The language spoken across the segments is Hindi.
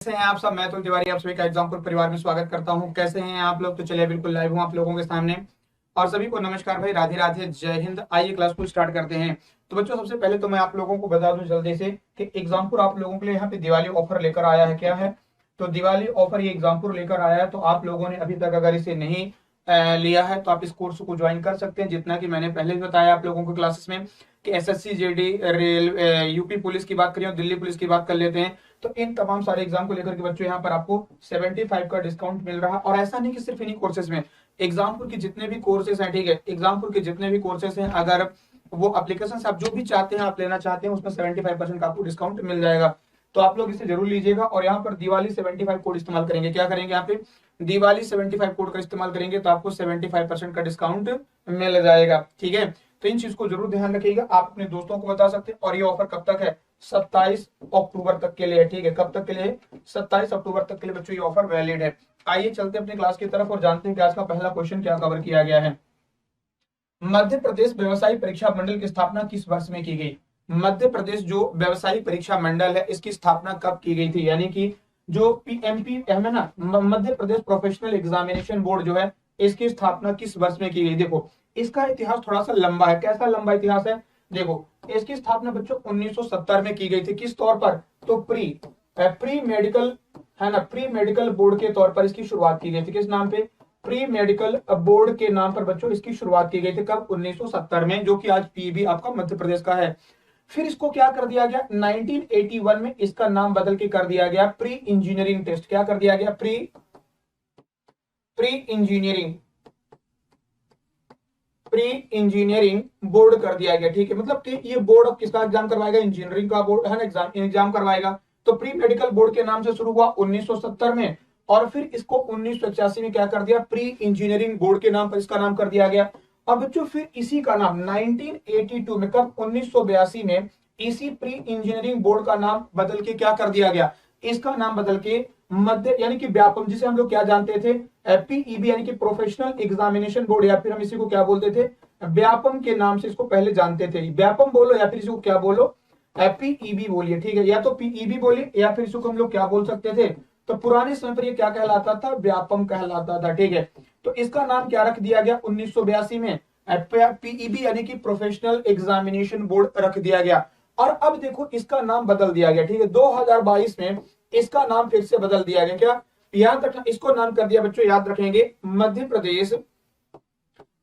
कैसे हैं आप सब। मैं तो तिवारी आप सभी का एग्जामपुर परिवार में स्वागत करता हूं। कैसे हैं आप लोग? तो चलिए बिल्कुल लाइव हूं आप लोगों के सामने। और सभी को नमस्कार भाई, राधे राधे, जय हिंद। आइए क्लास को स्टार्ट करते हैं। तो बच्चों सबसे पहले तो मैं आप लोगों को बता दूं जल्दी से कि एग्जामपुर आप लोगों के लिए यहाँ पे दिवाली ऑफर लेकर आया है। क्या है? तो दिवाली ऑफर ये एग्जामपुर लेकर आया है। तो आप लोगों ने अभी तक अगर इसे नहीं लिया है तो आप इस कोर्स को ज्वाइन कर सकते हैं। जितना कि मैंने पहले भी बताया आप लोगों को क्लासेस में कि SSC JD rail UP police की बात करें और दिल्ली पुलिस की बात कर लेते हैं, तो इन तमाम सारे एग्जाम को लेकर के बच्चों यहाँ पर आपको 75 का डिस्काउंट मिल रहा है। और ऐसा नहीं कि सिर्फ इन्हीं कोर्सेज में, एग्जामपुर के जितने भी कोर्सेज हैं, ठीक है, एग्जामपुर के जितने भी कोर्सेज हैं, अगर वो एप्लीकेशन आप जो भी चाहते हैं, आप लेना चाहते हैं, उसमें 75% का आपको डिस्काउंट मिल जाएगा। तो आप लोग इसे जरूर लीजिएगा। और यहाँ पर दिवाली 75 कोड इस्तेमाल करेंगे। क्या करेंगे? यहाँ पे दिवाली 75 कोड का इस्तेमाल करेंगे तो आपको 75% का डिस्काउंट मिल जाएगा। ठीक है, तो इन चीज को जरूर ध्यान रखिएगा। आप अपने दोस्तों को बता सकते हैं। और ये ऑफर कब तक है? 27 अक्टूबर तक के लिए। ठीक है, कब तक के लिए? 27 अक्टूबर तक के लिए बच्चों ये ऑफर वैलिड है। आइए चलते अपनी क्लास की तरफ और जानते हैं कि आज का पहला क्वेश्चन क्या कवर किया गया है। मध्य प्रदेश व्यवसायिक परीक्षा मंडल की स्थापना किस वर्ष में की गई? मध्य प्रदेश जो व्यवसायिक परीक्षा मंडल है, इसकी स्थापना कब की गई थी? यानी कि जो पीएमपी है ना, Madhya Pradesh professional examination board जो है, इसकी स्थापना किस वर्ष में की गई? देखो, इसका इतिहास थोड़ा सा लंबा है। कैसा लंबा इतिहास है? देखो, इसकी स्थापना बच्चों 1970 में की गई थी। किस तौर पर? तो प्री मेडिकल है ना, प्री मेडिकल बोर्ड के तौर पर इसकी शुरुआत की गई थी। किस नाम पे? प्री मेडिकल बोर्ड के नाम पर बच्चों इसकी शुरुआत की गई थी। कब? 1970 में, जो कि आज पीबी आपका मध्य प्रदेश का है। फिर इसको क्या कर दिया गया? 1981 में इसका नाम बदल के कर दिया गया प्री इंजीनियरिंग टेस्ट। क्या कर दिया गया? प्री इंजीनियरिंग बोर्ड कर दिया गया। ठीक है, मतलब कि ये बोर्ड अब किसका एग्जाम करवाएगा? इंजीनियरिंग का बोर्ड है ना, एग्जाम करवाएगा। तो प्री मेडिकल बोर्ड के नाम से शुरू हुआ 1970 में, और फिर इसको 1981 में क्या कर दिया? प्री इंजीनियरिंग बोर्ड के नाम पर इसका नाम कर दिया गया। अब बच्चों फिर इसी का नाम 1982 में, कब? 1982 में इसी प्री इंजीनियरिंग बोर्ड का नाम बदल के क्या कर दिया गया? इसका नाम बदल के मध्य यानी कि व्यापम, जिसे हम लोग क्या जानते थे? पीईबी यानी कि प्रोफेशनल एग्जामिनेशन बोर्ड, या फिर हम इसी को क्या बोलते थे? व्यापम के नाम से इसको पहले जानते थे। व्यापम बोलो या फिर इसको क्या बोलो? पीईबी बोलिए। ठीक है, या तो पीईबी बोलिए या फिर इसको हम लोग क्या बोल सकते थे? तो पुराने समय पर ये क्या कहलाता था? व्यापम कहलाता था। ठीक है, तो इसका नाम क्या रख दिया गया 1982 में? पीईबी यानी कि प्रोफेशनल एग्जामिनेशन बोर्ड रख दिया गया। और अब देखो इसका नाम बदल दिया गया। ठीक है, 2022 में इसका नाम फिर से बदल दिया गया। क्या याद रखना? इसको नाम कर दिया बच्चों, याद रखेंगे, मध्य प्रदेश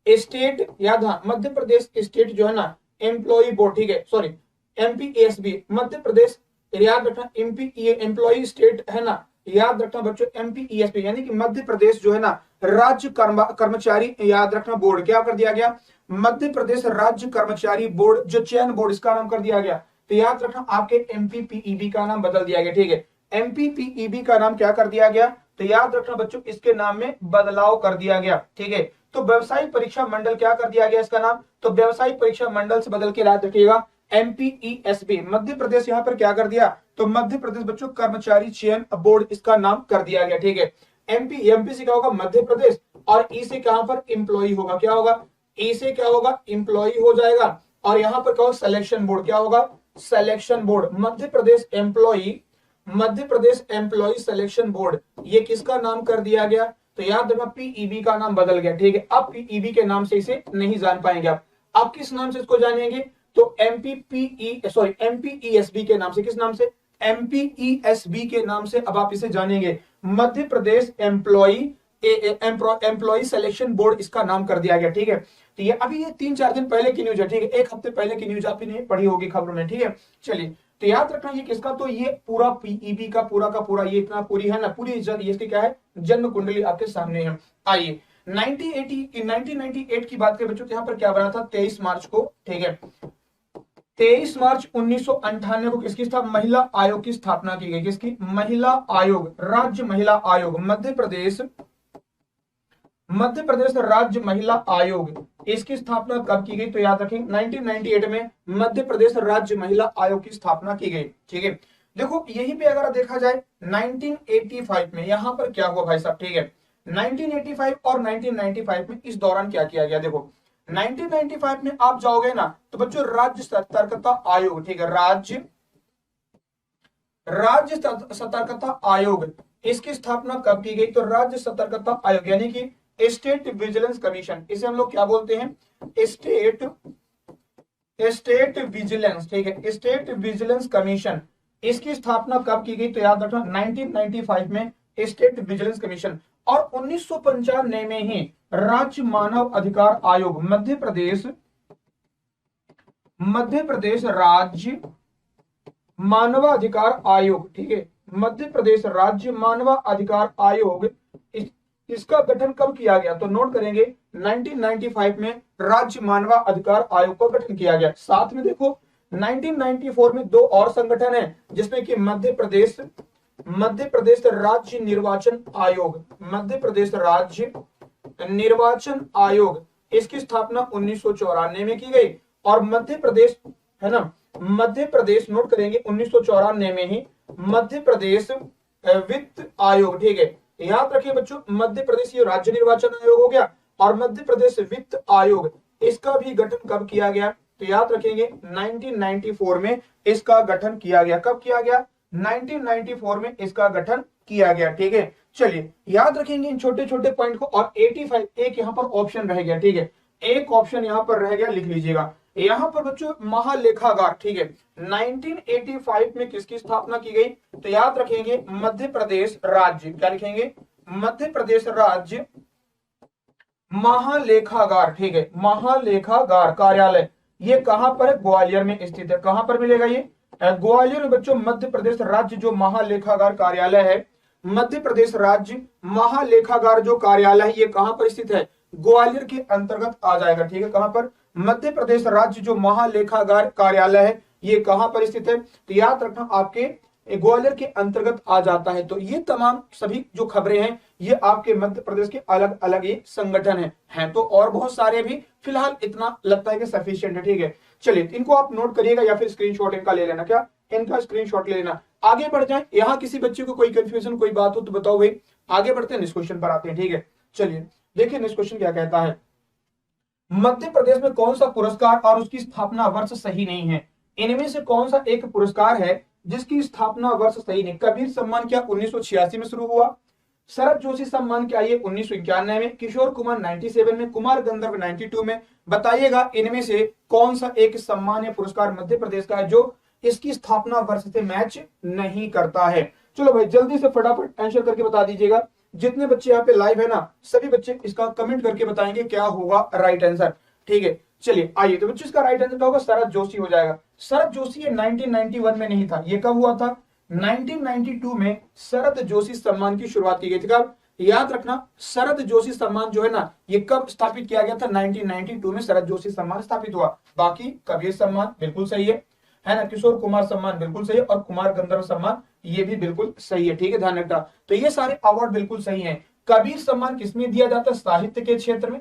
स्टेट, याद, हाँ, मध्य प्रदेश स्टेट जो है ना एम्प्लॉय बोर्ड। ठीक है, सॉरी, एमपीएसबी, मध्य प्रदेश, याद रखना, एम्प्लॉय स्टेट है ना, याद रखना बच्चों, एमपीईएसबी यानी कि मध्य प्रदेश जो है ना राज्य कर्मचारी, याद रखना, बोर्ड। क्या कर दिया गया? मध्य प्रदेश राज्य कर्मचारी बोर्ड, जो चयन बोर्ड, इसका नाम कर दिया गया। तो याद रखना आपके एमपीपीईबी का नाम बदल दिया गया। ठीक है, एमपीपीईबी का नाम क्या कर दिया गया? तो याद रखना बच्चों इसके नाम में बदलाव कर दिया गया। ठीक है, तो व्यवसायिक परीक्षा मंडल क्या कर दिया गया इसका नाम? तो व्यवसायिक परीक्षा मंडल से बदल के याद रखिएगा एमपीईएसबी। मध्य प्रदेश यहां पर क्या कर दिया? तो मध्य प्रदेश बच्चों कर्मचारी चयन बोर्ड इसका नाम कर दिया गया। ठीक है, एमपी से क्या होगा? मध्य प्रदेश, और ई से कहां पर? एम्प्लॉय होगा। क्या होगा? ई से क्या होगा? एम्प्लॉय हो जाएगा। और यहां पर क्या होगा? Selection board. क्या होगा? Selection board. Madhya Pradesh employ selection board, ये किसका नाम कर दिया गया? तो याद रखना पीईबी का नाम बदल गया। ठीक है, अब पीईबी के नाम से इसे नहीं जान पाएंगे आप। अब किस नाम से इसको जानेंगे? तो एमपीईएसबी के नाम से। किस नाम से? एमपीईएसबी के नाम से अब आप इसे जानेंगे। मध्य प्रदेश एम्प्लॉय सिलेक्शन बोर्ड इसका नाम कर दिया गया। ठीक है, तो ये अभी ये 3-4 दिन पहले की न्यूज है। ठीक है, एक हफ्ते पहले की न्यूज आपने पढ़ी होगी खबरों में। ठीक है, चलिए, तो याद रखना ये किसका? तो ये पूरा पीईबी का पूरा का पूरा, ये इतना पूरी है ना, पूरी इसकी क्या है? जन्म कुंडली आपके सामने है। आइए 1998 की बात करें बच्चों, यहाँ पर क्या बना था? 23 मार्च को। ठीक है, 23 मार्च 1998 को किसकी स्थापना? महिला आयोग की स्थापना की गई। किसकी? महिला आयोग, राज्य महिला आयोग, मध्य प्रदेश राज्य महिला आयोग, इसकी स्थापना कब की गई? तो याद रखें 1998 में मध्य प्रदेश राज्य महिला आयोग की स्थापना की गई। ठीक है, देखो यहीं पे अगर देखा जाए 1985 में यहां पर क्या हुआ भाई साहब? ठीक है, 1985 और 1995 में इस दौरान क्या किया गया? देखो 1995 में आप जाओगे ना तो बच्चों राज्य सतर्कता आयोग, ठीक है, राज्य राज्य सतर्कता आयोग, इसकी स्थापना कब की गई? तो राज्य सतर्कता आयोग यानी कि स्टेट विजिलेंस कमीशन, इसे हम लोग क्या बोलते हैं? स्टेट विजिलेंस, ठीक है, स्टेट विजिलेंस कमीशन, इसकी स्थापना कब की गई? तो याद रखना 1995 में स्टेट विजिलेंस कमीशन। और 1995 में ही राज्य मानव अधिकार आयोग, मध्य प्रदेश राज्य मानवाधिकार आयोग, ठीक है, मध्य प्रदेश राज्य मानवाधिकार आयोग, इसका गठन कब किया गया? तो नोट करेंगे 1995 में राज्य मानवाधिकार आयोग का गठन किया गया। साथ में देखो 1994 में दो और संगठन है, जिसमें कि मध्य प्रदेश राज्य निर्वाचन आयोग, मध्य प्रदेश राज्य निर्वाचन आयोग, इसकी स्थापना 1994 में की गई। और मध्य प्रदेश, है ना, मध्य प्रदेश, नोट करेंगे 1994 में ही मध्य प्रदेश वित्त आयोग, ठीक है, याद रखिए बच्चों, मध्य प्रदेश ये राज्य निर्वाचन आयोग हो गया, और मध्य प्रदेश वित्त आयोग, इसका भी गठन कब किया गया? तो याद रखेंगे 1994 में इसका गठन किया गया। कब किया गया? 1994 में इसका गठन किया गया, ठीक है। चलिए याद रखेंगे इन छोटे छोटे पॉइंट को। और 85 एक यहाँ पर ऑप्शन रह गया, ठीक है, एक ऑप्शन यहाँ पर रह गया, लिख लीजिएगा यहाँ पर बच्चों, महालेखागार, ठीक है, 1985 में किसकी स्थापना की गई? तो याद रखेंगे मध्य प्रदेश राज्य, क्या लिखेंगे? मध्य प्रदेश राज्य महालेखागार, ठीक है, महालेखागार कार्यालय, ये कहां पर है? ग्वालियर में स्थित है। कहां पर मिलेगा ये? ग्वालियर में बच्चों मध्य प्रदेश राज्य जो महालेखागार कार्यालय है, मध्य प्रदेश राज्य महालेखागार जो कार्यालय है, ये कहां पर स्थित है? ग्वालियर के अंतर्गत आ जाएगा, ठीक है। कहां पर? मध्य प्रदेश राज्य जो महालेखागार कार्यालय है, ये कहां पर स्थित है? तो याद रखना आपके ग्वालियर के अंतर्गत आ जाता है। तो ये तमाम सभी जो खबरें हैं, ये आपके मध्य प्रदेश के अलग अलग ये संगठन हैं तो और बहुत सारे भी, फिलहाल इतना लगता है कि सफिशिएंट है, ठीक है। चलिए इनको आप नोट करिएगा या फिर स्क्रीनशॉट इनका ले लेना, क्या इनका स्क्रीनशॉट ले लेना। आगे बढ़ जाए, यहाँ किसी बच्चे को कोई कंफ्यूजन कोई बात हो तो बताओ भाई। आगे बढ़ते हैं, नेक्स्ट क्वेश्चन पर आते हैं, ठीक है। चलिए देखिए नेक्स्ट क्वेश्चन क्या कहता है। मध्य प्रदेश में कौन सा पुरस्कार और उसकी स्थापना वर्ष सही नहीं है? इनमें से कौन सा एक पुरस्कार है जिसकी स्थापना वर्ष सही नहीं? कबीर सम्मान क्या 1986 में शुरू हुआ? शरद जोशी सम्मान क्या ये 1991 में? किशोर कुमार 97 में? कुमार गंधर्व 92 में? बताइएगा इनमें से कौन सा एक सम्मान या पुरस्कार मध्य प्रदेश का है जो इसकी स्थापना वर्ष से मैच नहीं करता है? चलो भाई जल्दी से फटाफट आंसर करके बता दीजिएगा। जितने बच्चे यहाँ पे लाइव है ना, सभी बच्चे इसका कमेंट करके बताएंगे क्या होगा राइट आंसर, ठीक है। चलिए आइए, तो बच्चों इसका राइट आंसर क्या होगा? शरद जोशी हो जाएगा। शरद जोशी ये 1991 में नहीं था, ये कब हुआ था? 1992 में शरद जोशी सम्मान की शुरुआत की गई थी। कब? याद रखना, शरद जोशी सम्मान जो है ना, ये कब स्थापित किया गया था? 1992 में शरद जोशी सम्मान स्थापित हुआ। बाकी कबीर सम्मान बिल्कुल सही है ना, किशोर कुमार सम्मान बिल्कुल सही है, और कुमार गंधर्व सम्मान ये भी बिल्कुल सही है, ठीक है, ध्यान रखना। तो ये सारे अवार्ड बिल्कुल सही हैं। कबीर सम्मान किसमें दिया जाता है? साहित्य के क्षेत्र में,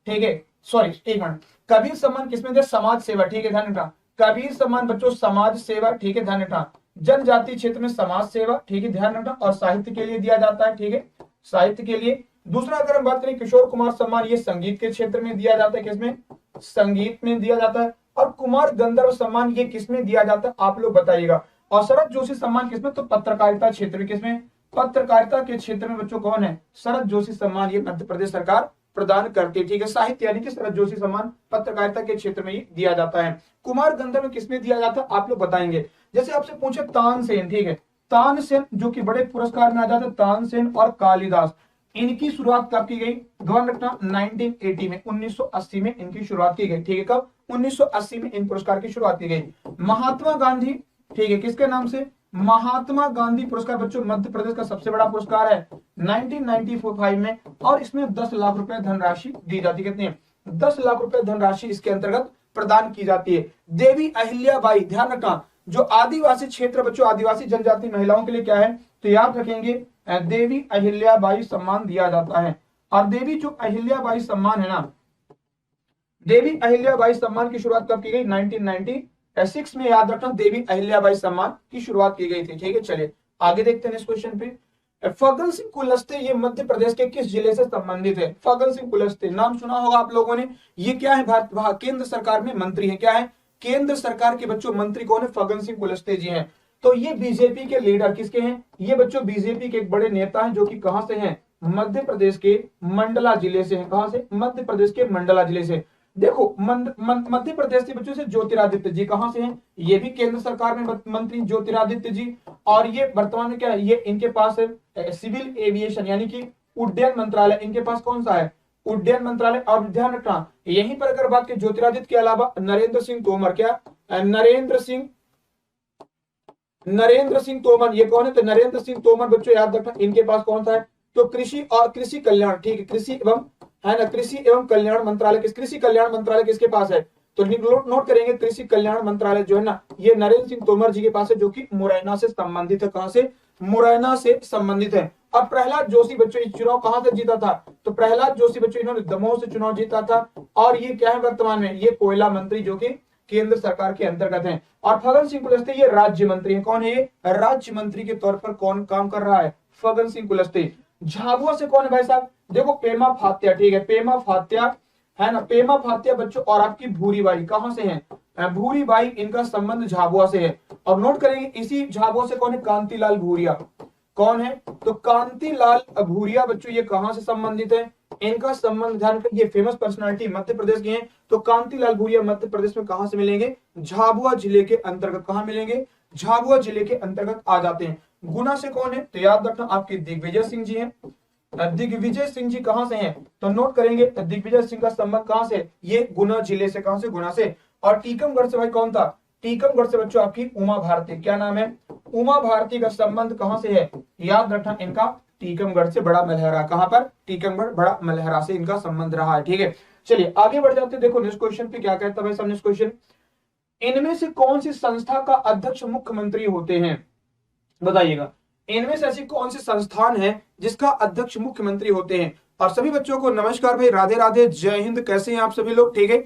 ठीक है, सॉरी एक मिनट, कबीर सम्मान किसमें दिया? समाज सेवा, ठीक है, ध्यान रखना। कबीर सम्मान बच्चों समाज सेवा, ठीक है, ध्यान रखना। जनजाति क्षेत्र में समाज सेवा, ठीक है, ध्यान रखना। और साहित्य के लिए दिया जाता है, ठीक है, साहित्य के लिए। दूसरा अगर हम बात करें किशोर कुमार सम्मान, ये संगीत के क्षेत्र में दिया जाता है। किसमें? संगीत में दिया जाता है। और कुमार गंधर्व सम्मान ये किसमें दिया जाता है? आप लोग बताइएगा। और शरद जोशी सम्मान किसमें? तो पत्रकारिता क्षेत्र में। किसमें? पत्रकारिता के क्षेत्र में बच्चों कौन है? शरद जोशी सम्मान ये मध्य प्रदेश सरकार प्रदान करती है, ठीक है। साहित्य यानी कि शरद जोशी सम्मान पत्रकारिता के क्षेत्र में ही दिया जाता है। कुमार गंधर्व में किसमें दिया जाता है? आप लोग बताएंगे। जैसे आपसे पूछे तानसेन, ठीक है, तानसेन जो कि बड़े पुरस्कार में आ जाते हैं, तानसेन और कालिदास, इनकी शुरुआत कब की गई? ध्यान रखना 1980 में, 1980 में इनकी शुरुआत की गई, ठीक है। कब? 1980 में इन पुरस्कार की शुरुआत की गई। महात्मा गांधी, ठीक है, किसके नाम से? महात्मा गांधी पुरस्कार बच्चों मध्य प्रदेश का सबसे बड़ा पुरस्कार है 1995 में, और इसमें 10 लाख रुपए धनराशि दी जाती है। कितनी? 10 लाख रुपए धनराशि इसके अंतर्गत प्रदान की जाती है। देवी अहिल्याबाई, ध्यान रखना, जो आदिवासी क्षेत्र बच्चों, आदिवासी जनजाति महिलाओं के लिए क्या है? तो याद रखेंगे देवी अहिल्याबाई सम्मान दिया जाता है। और देवी जो अहिल्याबाई सम्मान है ना, देवी अहिल्याबाई सम्मान की शुरुआत कब की गई? 1996 में, याद रखना, देवी अहिल्याबाई सम्मान की शुरुआत की गई थी, ठीक है। चलिए आगे देखते हैं इस क्वेश्चन पे। फग्गन सिंह कुलस्ते ये मध्य प्रदेश के किस जिले से संबंधित है? फग्गन सिंह कुलस्ते नाम सुना होगा आप लोगों ने। ये क्या है? केंद्र सरकार में मंत्री है। क्या है? केंद्र सरकार के बच्चों मंत्री कौन है? फग्गन सिंह कुलस्ते जी हैं। तो ये बीजेपी के लीडर किसके हैं? ये बच्चों बीजेपी के एक बड़े नेता हैं, जो कि कहां से हैं? मध्य प्रदेश के मंडला जिले से हैं। कहां से? मध्य प्रदेश के मंडला जिले से। देखो मध्य प्रदेश के बच्चों से ज्योतिरादित्य जी कहां से हैं? ये भी केंद्र सरकार में मंत्री ज्योतिरादित्य जी। और ये वर्तमान में क्या है? ये इनके पास है सिविल एविएशन यानी कि उड्डयन मंत्रालय, इनके पास कौन सा है? उड्डयन मंत्रालय। और ध्यान रखना यहीं पर अगर बात की ज्योतिरादित्य के अलावा नरेंद्र सिंह तोमर, क्या नरेंद्र सिंह तोमर, ये कौन है? तो नरेंद्र सिंह तोमर बच्चों याद रखना, इनके पास कौन सा है? तो कृषि और कृषि कल्याण, ठीक है, कृषि एवं, है ना, कृषि एवं कल्याण मंत्रालय। कृषि कल्याण मंत्रालय किसके पास है? तो नोट करेंगे, कृषि कल्याण मंत्रालय जो है ना, ये नरेंद्र सिंह तोमर जी के पास है, जो कि मुरैना से संबंधित है। कहां से? मुरैना से संबंधित है। अब प्रहलाद जोशी बच्चों इस चुनाव कहां से जीता था? तो प्रहलाद जोशी बच्चों इन्होंने दमोह से चुनाव जीता था। और ये क्या है वर्तमान में? ये कोयला मंत्री, जो कि केंद्र सरकार के अंतर्गत हैं। और फग्गन सिंह कुलस्ते ये राज्य मंत्री हैं। कौन है ये? राज्य मंत्री के तौर पर कौन काम कर रहा है? फग्गन सिंह कुलस्ते। झाबुआ से कौन है भाई साहब? देखो पेमा फात्या, ठीक है, पेमा फात्या, है ना, पेमा फात्या बच्चों। और आपकी भूरीबाई कहां से है? भूरीबाई, इनका संबंध झाबुआ से है। और नोट करेंगे इसी झाबुआ से कौन है? कांतिलाल भूरिया। कौन है? तो कांतिलाल भूरिया बच्चों ये कहां से संबंधित है? इनका संबंध, ध्यान कर, ये फेमस पर्सनालिटी मध्य प्रदेश की हैं। तो कांतिलाल भूरिया मध्य प्रदेश में कहां से मिलेंगे? झाबुआ जिले के अंतर्गत। कहां मिलेंगे? झाबुआ जिले के अंतर्गत आ जाते हैं। गुना से कौन है? तो याद रखना आपके दिग्विजय सिंह जी हैं। दिग्विजय सिंह जी कहां से हैं? तो नोट करेंगे दिग्विजय सिंह का संबंध कहां से? ये गुना जिले से। कहां से? गुना से। और टीकमगढ़ से भाई कौन था? टीकमगढ़ से बच्चों आपकी उमा भारती, क्या नाम है? उमा भारती का संबंध कहां से है? याद रखना इनका टीकमगढ़ से बड़ा मलहरा। कहां पर? टीकमगढ़ बड़ा मलहरा से इनका संबंध रहा है। ठीक है, चलिए आगे बढ़ जाते हैं। देखो नेक्स्ट क्वेश्चन पे क्या कहता है भाई साहब। नेक्स्ट क्वेश्चन, इनमें से कौन सी संस्था का अध्यक्ष मुख्यमंत्री होते हैं? बताइएगा, इनमें से ऐसी कौन सी संस्थान है जिसका अध्यक्ष मुख्यमंत्री होते हैं? और सभी बच्चों को नमस्कार भाई, राधे राधे, जय हिंद। कैसे हैं आप सभी लोग? ठीक है,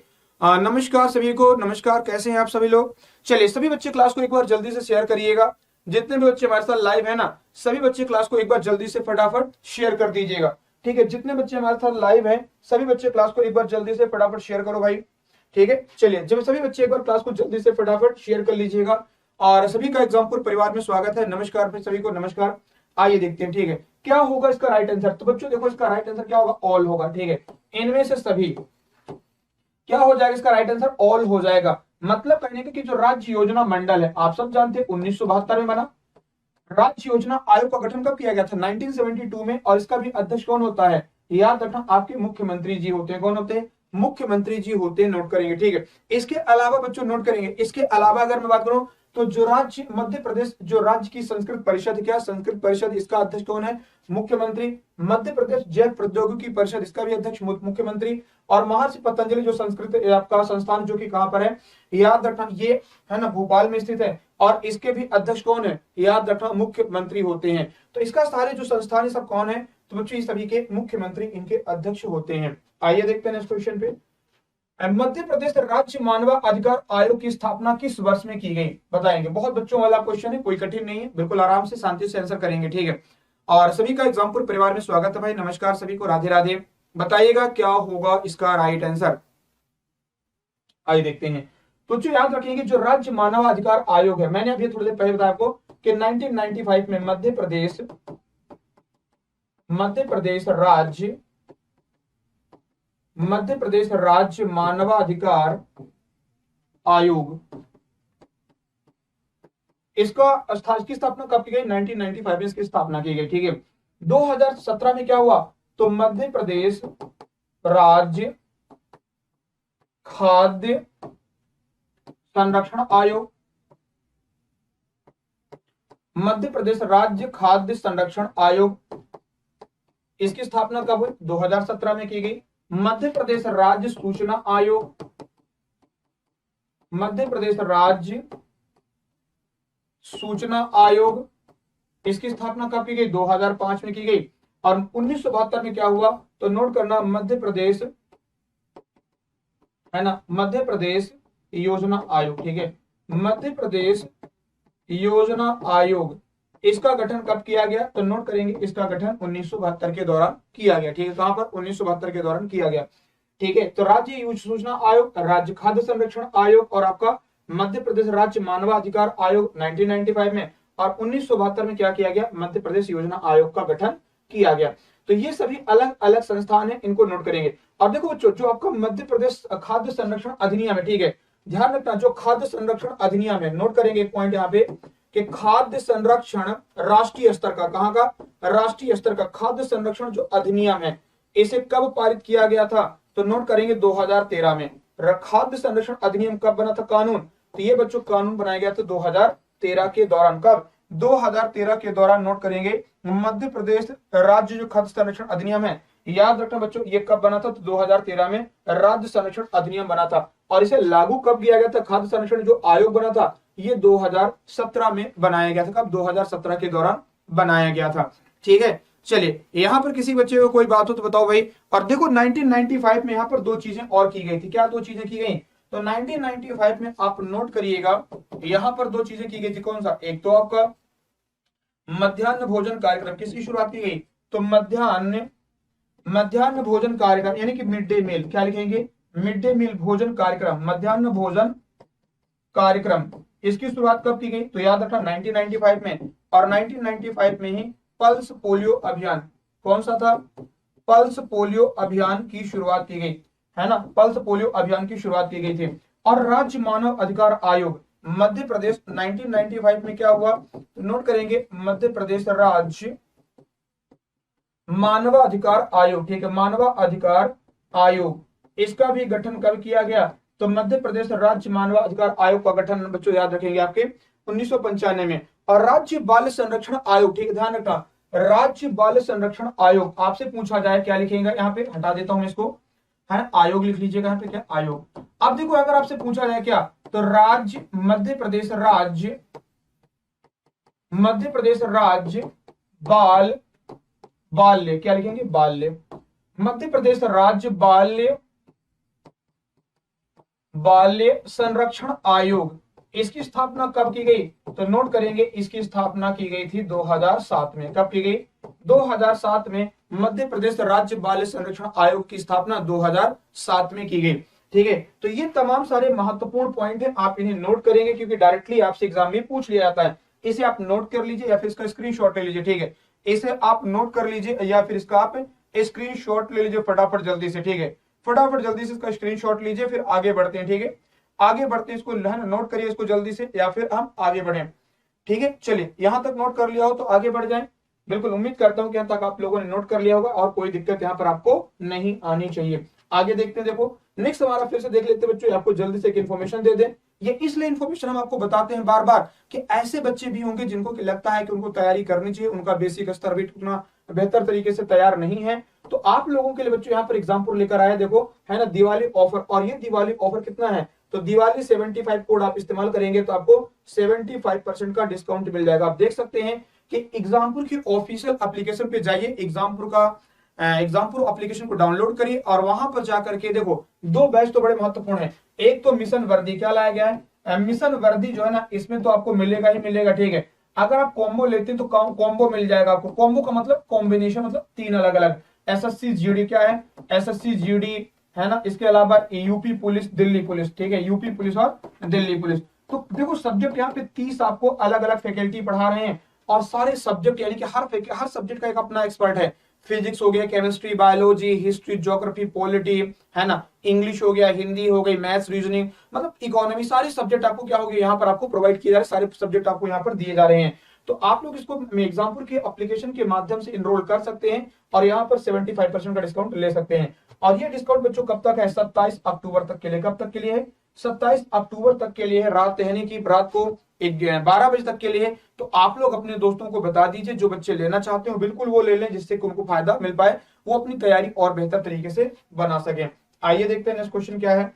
नमस्कार सभी को, नमस्कार। कैसे हैं आप सभी लोग? चलिए सभी बच्चे क्लास को एक बार जल्दी से शेयर करिएगा। जितने भी बच्चे हमारे साथ लाइव है ना, सभी बच्चे क्लास को एक बार जल्दी से फटाफट शेयर कर दीजिएगा। ठीक है, जितने बच्चे हमारे साथ लाइव हैं सभी बच्चे क्लास को एक बार जल्दी से फटाफट शेयर करो भाई। ठीक है, चलिए जब सभी बच्चे एक बार क्लास को जल्दी से फटाफट शेयर कर लीजिएगा। और सभी का एग्जामपुर परिवार में स्वागत है। नमस्कार भाई सभी को, नमस्कार। आइए देखते हैं। ठीक है, क्या होगा इसका राइट आंसर? तो बच्चों देखो इसका राइट आंसर क्या होगा? ऑल होगा। ठीक है, इनमें से सभी क्या हो जाएगा? इसका राइट आंसर ऑल हो जाएगा। मतलब कहने का कि जो राज्य योजना मंडल है, आप सब जानते हैं 1972 में बना। राज्य योजना आयोग का गठन कब किया गया था? 1972 में। और इसका भी अध्यक्ष कौन होता है? याद रखना आपके मुख्यमंत्री जी होते हैं। कौन होते हैं? मुख्यमंत्री जी होते हैं। नोट करेंगे। ठीक है, इसके अलावा बच्चों नोट करेंगे, इसके अलावा अगर मैं बात करूं तो जो राज्य मध्य प्रदेश, जो राज्य की संस्कृत परिषद, क्या संस्कृत परिषद, इसका अध्यक्ष कौन है? मुख्यमंत्री। मध्य प्रदेश जैव प्रौद्योगिकी परिषद, इसका भी अध्यक्ष मुख्यमंत्री। और महर्षि पतंजलि जो संस्कृत आपका संस्थान, जो कि कहां पर है? याद रखना ये है ना भोपाल में स्थित है। और इसके भी अध्यक्ष कौन है? याद रखना मुख्यमंत्री होते हैं। तो इसका सारे जो संस्थान है सब कौन है? तो बच्चों ये सभी के मुख्यमंत्री इनके अध्यक्ष होते हैं। आइए देखते हैं नेक्स्ट क्वेश्चन पे। मध्य प्रदेश राज्य मानव अधिकार आयोग की स्थापना किस वर्ष में की गई? बताएंगे। बहुत बच्चों वाला क्वेश्चन है, कोई कठिन नहीं है, बिल्कुल आराम से शांति से आंसर करेंगे। ठीक है, और सभी का एग्जामपुर परिवार में स्वागत है भाई। नमस्कार सभी को, राधे राधे। बताइएगा क्या होगा इसका राइट आंसर? आइए देखते हैं। तो जो याद रखेंगे, जो राज्य मानव अधिकार आयोग है, मैंने अभी थोड़ी देर पहले बताया आपको कि 1995 में मध्य प्रदेश राज्य मानवाधिकार आयोग, इसका की स्थापना कब की गई? 1995 में इसकी स्थापना की गई। ठीक है, 2017 में क्या हुआ? तो मध्य प्रदेश राज्य खाद्य संरक्षण आयोग, मध्य प्रदेश राज्य खाद्य संरक्षण आयोग, इसकी स्थापना कब हुई? 2017 में की गई। मध्य प्रदेश राज्य सूचना आयोग, मध्य प्रदेश राज्य सूचना आयोग, इसकी स्थापना कब की गई? 2005 में की गई। और 1972 में क्या हुआ? तो नोट करना, मध्य प्रदेश, है ना, मध्य प्रदेश योजना आयोग। ठीक है, मध्य प्रदेश योजना आयोग, इसका गठन कब किया गया? तो नोट करेंगे, इसका गठन 1972 के दौरान किया गया। ठीक है, कहां पर? 1972 के दौरान किया गया। ठीक है, तो राज्य सूचना आयोग, राज्य खाद्य संरक्षण आयोग और आपका मध्य प्रदेश राज्य मानवाधिकार आयोग 1995 में, और 1972 में क्या किया गया, मध्य प्रदेश योजना आयोग का गठन किया गया। तो ये सभी अलग अलग संस्थान है, इनको नोट करेंगे। और देखो बच्चों, जो आपका मध्य प्रदेश खाद्य संरक्षण अधिनियम है, ठीक है, ध्यान रखना, जो खाद्य संरक्षण अधिनियम है, नोट करेंगे एक पॉइंट यहाँ पे कि खाद्य संरक्षण राष्ट्रीय स्तर का, कहां का, राष्ट्रीय स्तर का खाद्य संरक्षण जो अधिनियम है, इसे कब पारित किया गया था, तो नोट करेंगे 2013 में। खाद्य संरक्षण अधिनियम कब बना था, कानून, तो ये बच्चों कानून बनाया गया था 2013 के दौरान। कब, 2013 के दौरान। नोट करेंगे मध्य प्रदेश राज्य जो खाद्य संरक्षण अधिनियम है, याद रखना बच्चों, ये कब बना था, तो 2013 में राज्य संरक्षण अधिनियम बना था। और इसे लागू कब किया गया था, खाद्य संरक्षण जो आयोग बना था, ये 2017 में बनाया गया था। कब, 2017 के दौरान बनाया गया था। ठीक है, चलिए यहां पर किसी बच्चे को कोई बात हो तो बताओ भाई। और देखो 1995 में यहां पर दो चीजें और की गई थी। क्या दो चीजें की गई, तो 1995 में आप नोट करिएगा, यहां पर दो चीजें की गई थी। कौन सा, एक तो आपका मध्याह्न भोजन कार्यक्रम, किसकी शुरुआत की गई, तो मध्याह्न भोजन कार्यक्रम, यानी कि मिड डे मील, क्या लिखेंगे, मिड डे मील भोजन कार्यक्रम, मध्याह्न भोजन कार्यक्रम, इसकी शुरुआत कब की गई, तो याद रखना 1995 में। और 1995 में ही पल्स पोलियो अभियान, कौन सा था, पल्स पोलियो अभियान की शुरुआत की गई, है ना, पल्स पोलियो अभियान की शुरुआत की गई थी। और राज्य मानव अधिकार आयोग मध्य प्रदेश 1995 में क्या हुआ, तो नोट करेंगे मध्य प्रदेश राज्य मानवाधिकार आयोग, ठीक है, मानवाधिकार आयोग, इसका भी गठन कब किया गया, तो मध्य प्रदेश राज्य मानवाधिकार आयोग का गठन बच्चों याद रखेंगे आपके 1995 में। और राज्य बाल संरक्षण आयोग, ठीक है, ध्यान रखना, राज्य बाल संरक्षण आयोग, आपसे पूछा जाए क्या लिखेगा, यहाँ पे हटा देता हूं इसको, है आयोग लिख लीजिएगा यहाँ पे, क्या आयोग। अब देखो अगर आपसे पूछा जाए क्या, तो राज्य मध्य प्रदेश राज्य बाल्य, क्या लिखेंगे, बाल्य, मध्य प्रदेश राज्य बाल्य संरक्षण आयोग, इसकी स्थापना कब की गई, तो नोट करेंगे इसकी स्थापना की गई थी 2007 में। कब की गई, 2007 में मध्य प्रदेश राज्य बाल संरक्षण आयोग की स्थापना 2007 में की गई। ठीक है, तो ये तमाम सारे महत्वपूर्ण पॉइंट है, आप इन्हें नोट करेंगे क्योंकि डायरेक्टली आपसे एग्जाम में पूछ लिया जाता है। इसे आप नोट कर लीजिए या फिर इसका स्क्रीनशॉट ले लीजिए। ठीक है, इसे आप नोट कर लीजिए या फिर इसका आप स्क्रीनशॉट ले लीजिए फटाफट जल्दी से। ठीक है, फटाफट जल्दी से इसका स्क्रीनशॉट लीजिए, फिर आगे बढ़ते हैं। ठीक है, आगे बढ़ते हैं, इसको नोट करिए इसको जल्दी से, या फिर हम आगे बढ़े। ठीक है, चलिए यहां तक नोट कर लिया हो तो आगे बढ़ जाएं। बिल्कुल उम्मीद करता हूं कि यहां तक आप लोगों ने नोट कर लिया होगा और कोई दिक्कत यहां पर आपको नहीं आनी चाहिए। आगे देखते हैं, देखो नेक्स्ट हमारा फिर से देख लेते हैं बच्चों, आपको जल्दी से एक इन्फॉर्मेशन दे दें। ये इसलिए इन्फॉर्मेशन हम आपको बताते हैं बार बार कि ऐसे बच्चे भी होंगे जिनको लगता है कि उनको तैयारी करनी चाहिए, उनका बेसिक स्तर भी उतना बेहतर तरीके से तैयार नहीं है, तो आप लोगों के लिए बच्चों यहाँ पर एग्जाम्पल लेकर आए, देखो है ना, दिवाली ऑफर। और ये दिवाली ऑफर कितना है, तो दिवाली 75 कोड आप इस्तेमाल करेंगे तो आपको 75% का डिस्काउंट मिल जाएगा। आप देख सकते हैं कि एग्जामपुर की ऑफिशियल एप्लीकेशन पे जाइए, एग्जामपुर एप्लीकेशन को डाउनलोड करिए और वहां पर जाकर के देखो, दो बैच तो बड़े महत्वपूर्ण है। एक तो मिशन वर्दी, क्या लाया गया है, मिशन वर्दी जो है ना, इसमें तो आपको मिलेगा ही मिलेगा। ठीक है, अगर आप कॉम्बो लेते हैं तो कॉम्बो मिल जाएगा आपको। कॉम्बो का मतलब कॉम्बिनेशन, मतलब तीन अलग अलग, एसएससी जीडी, क्या है, एसएससी जीडी, है ना, इसके अलावा यूपी पुलिस, दिल्ली पुलिस। ठीक है, यूपी पुलिस और दिल्ली पुलिस। तो देखो सब्जेक्ट यहाँ पे 30 आपको अलग अलग फैकल्टी पढ़ा रहे हैं और सारे सब्जेक्ट, यानी कि हर सब्जेक्ट का एक अपना एक्सपर्ट है। फिजिक्स हो गया, chemistry, biology, history, geography, polity, है ना, इंग्लिश हो गया, हिंदी हो गई, मैथ्स, रीजनिंग, मतलब इकोनॉमी, सारे सब्जेक्ट आपको क्या हो गए यहाँ पर आपको प्रोवाइड किए जा रहे हैं, सारे सब्जेक्ट आपको यहाँ पर दिए जा रहे हैं। तो आप लोग इसको एग्जामपुर के एप्लीकेशन के माध्यम से इनरोल कर सकते हैं और यहाँ पर 75% का डिस्काउंट ले सकते हैं। और ये डिस्काउंट बच्चों कब तक है, 27 अक्टूबर तक के लिए। कब तक के लिए है, 27 अक्टूबर तक के लिए है, रात, यानी कि रात को 12 बजे तक के लिए। तो आप लोग अपने दोस्तों को बता दीजिए, जो बच्चे लेना चाहते हो बिल्कुल वो ले लें, जिससे उनको फायदा मिल पाए, वो अपनी तैयारी और बेहतर तरीके से बना सके। आइए देखते हैं नेक्स्ट क्वेश्चन क्या है।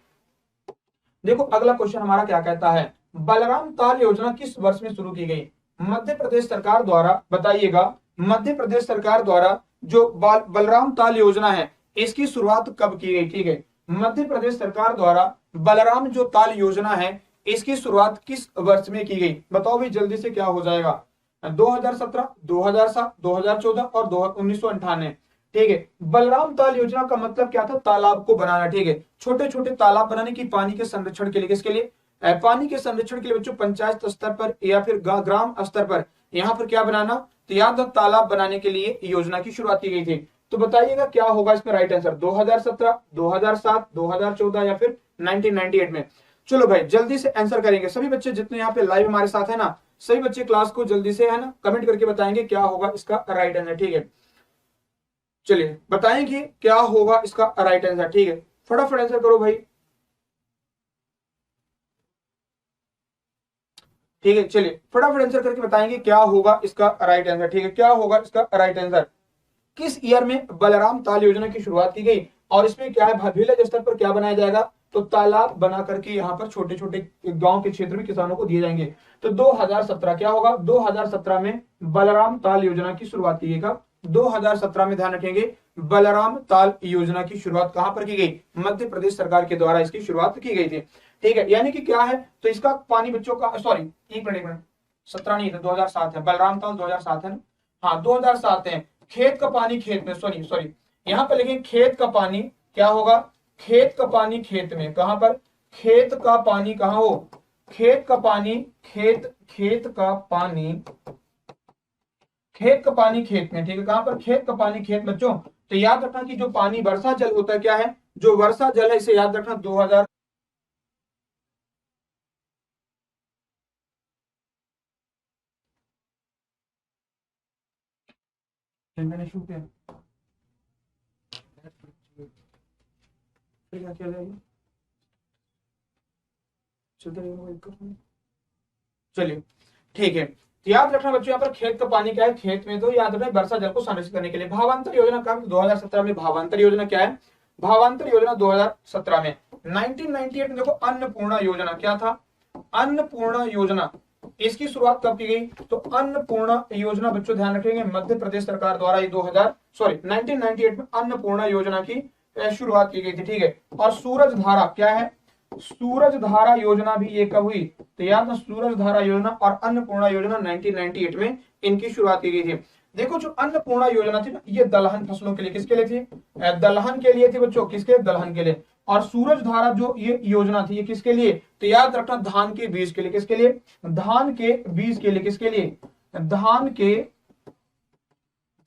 देखो अगला क्वेश्चन हमारा क्या कहता है, बलराम ताल योजना किस वर्ष में शुरू की गई। मध्य प्रदेश सरकार द्वारा, बताइएगा, मध्य प्रदेश सरकार द्वारा जो बलराम ताल योजना है, इसकी शुरुआत कब की गई। ठीक है, मध्य प्रदेश सरकार द्वारा बलराम जो ताल योजना है, इसकी शुरुआत किस वर्ष में की गई, बताओ भाई जल्दी से, क्या हो जाएगा, 2017, 2007, 2014 और 1998। ठीक है, बलराम ताल योजना का मतलब क्या था, तालाब को बनाना। ठीक है, छोटे छोटे तालाब बनाने की, पानी के संरक्षण के लिए, किसके लिए, पानी के संरक्षण के लिए बच्चों पंचायत स्तर पर या फिर ग्राम स्तर पर यहाँ पर क्या बनाना, तो याद रख तालाब बनाने के लिए योजना की शुरुआत की गई थी। तो बताइएगा क्या होगा इसमें राइट आंसर, 2017, 2007, 2014 या फिर 1998 में। चलो भाई जल्दी से आंसर करेंगे सभी बच्चे जितने यहाँ पे लाइव हमारे साथ है ना, सभी बच्चे क्लास को जल्दी से है ना कमेंट करके बताएंगे क्या होगा इसका राइट आंसर। ठीक है, चलिए बताएंगे क्या होगा इसका राइट आंसर। ठीक है, फटाफट आंसर करो भाई। ठीक है, चलिए फटाफट आंसर करके बताएंगे क्या होगा इसका राइट आंसर। ठीक है, क्या होगा इसका राइट आंसर। किस ईयर में बलराम ताल योजना की शुरुआत की गई और इसमें क्या है विलेज स्तर पर क्या बनाया जाएगा, तो तालाब बना करके यहाँ पर छोटे छोटे गांव के क्षेत्र में किसानों को दिए जाएंगे। तो 2017 क्या होगा, 2017 में बलराम ताल योजना की शुरुआत की गई। 2017 में ध्यान रखेंगे बलराम ताल योजना की शुरुआत कहां पर की गई, मध्य प्रदेश सरकार के द्वारा इसकी शुरुआत की गई थी। ठीक है, यानी कि क्या है, तो इसका पानी बच्चों का सॉरी एक मिनट 17 नहीं था 2007 है, बलराम ताल 2007 है ना, हाँ 2007 है। खेत का पानी खेत में, सॉरी सॉरी यहाँ पर लिखें खेत का पानी क्या होगा, खेत का पानी खेत में, कहां पर खेत का पानी कहां हो, खेत का पानी खेत का पानी खेत का पानी खेत में। ठीक है, कहां पर खेत का पानी खेत बच्चों। तो याद रखना कि जो पानी वर्षा जल होता है क्या है, जो वर्षा जल है इसे याद रखना 2000 क्या किया जाएगा, चलिए ठीक है। तो याद रखना बच्चों यहाँ पर खेत का पानी क्या है, खेत में, तो याद रखना वर्षा जल को संरक्षित करने के लिए। भावांतर योजना कब, 2017 में। भावांतर योजना क्या है, भावांतर योजना 2017 में। 1998 में देखो अन्नपूर्णा योजना क्या था, अन्नपूर्णा योजना, इसकी शुरुआत कब की गई, तो अन्नपूर्णा योजना बच्चों ध्यान रखेंगे मध्य प्रदेश सरकार द्वारा 1998 में अन्नपूर्णा योजना की शुरुआत की गई थी। ठीक है, और सूरज धारा क्या है, सूरज धारा योजना भी ये कब हुई, तो याद ना सूरज धारा योजना और अन्नपूर्णा योजना 1998 में इनकी शुरुआत की गई थी। देखो जो अन्नपूर्णा योजना थी ना, ये दलहन फसलों के लिए, किसके लिए थी, दलहन के लिए थी बच्चों, किसके, दलहन के लिए। और सूरज धारा जो ये योजना थी ये किसके लिए, तो याद रखना धान के बीज के लिए, किसके लिए, धान के बीज के लिए, किसके लिए,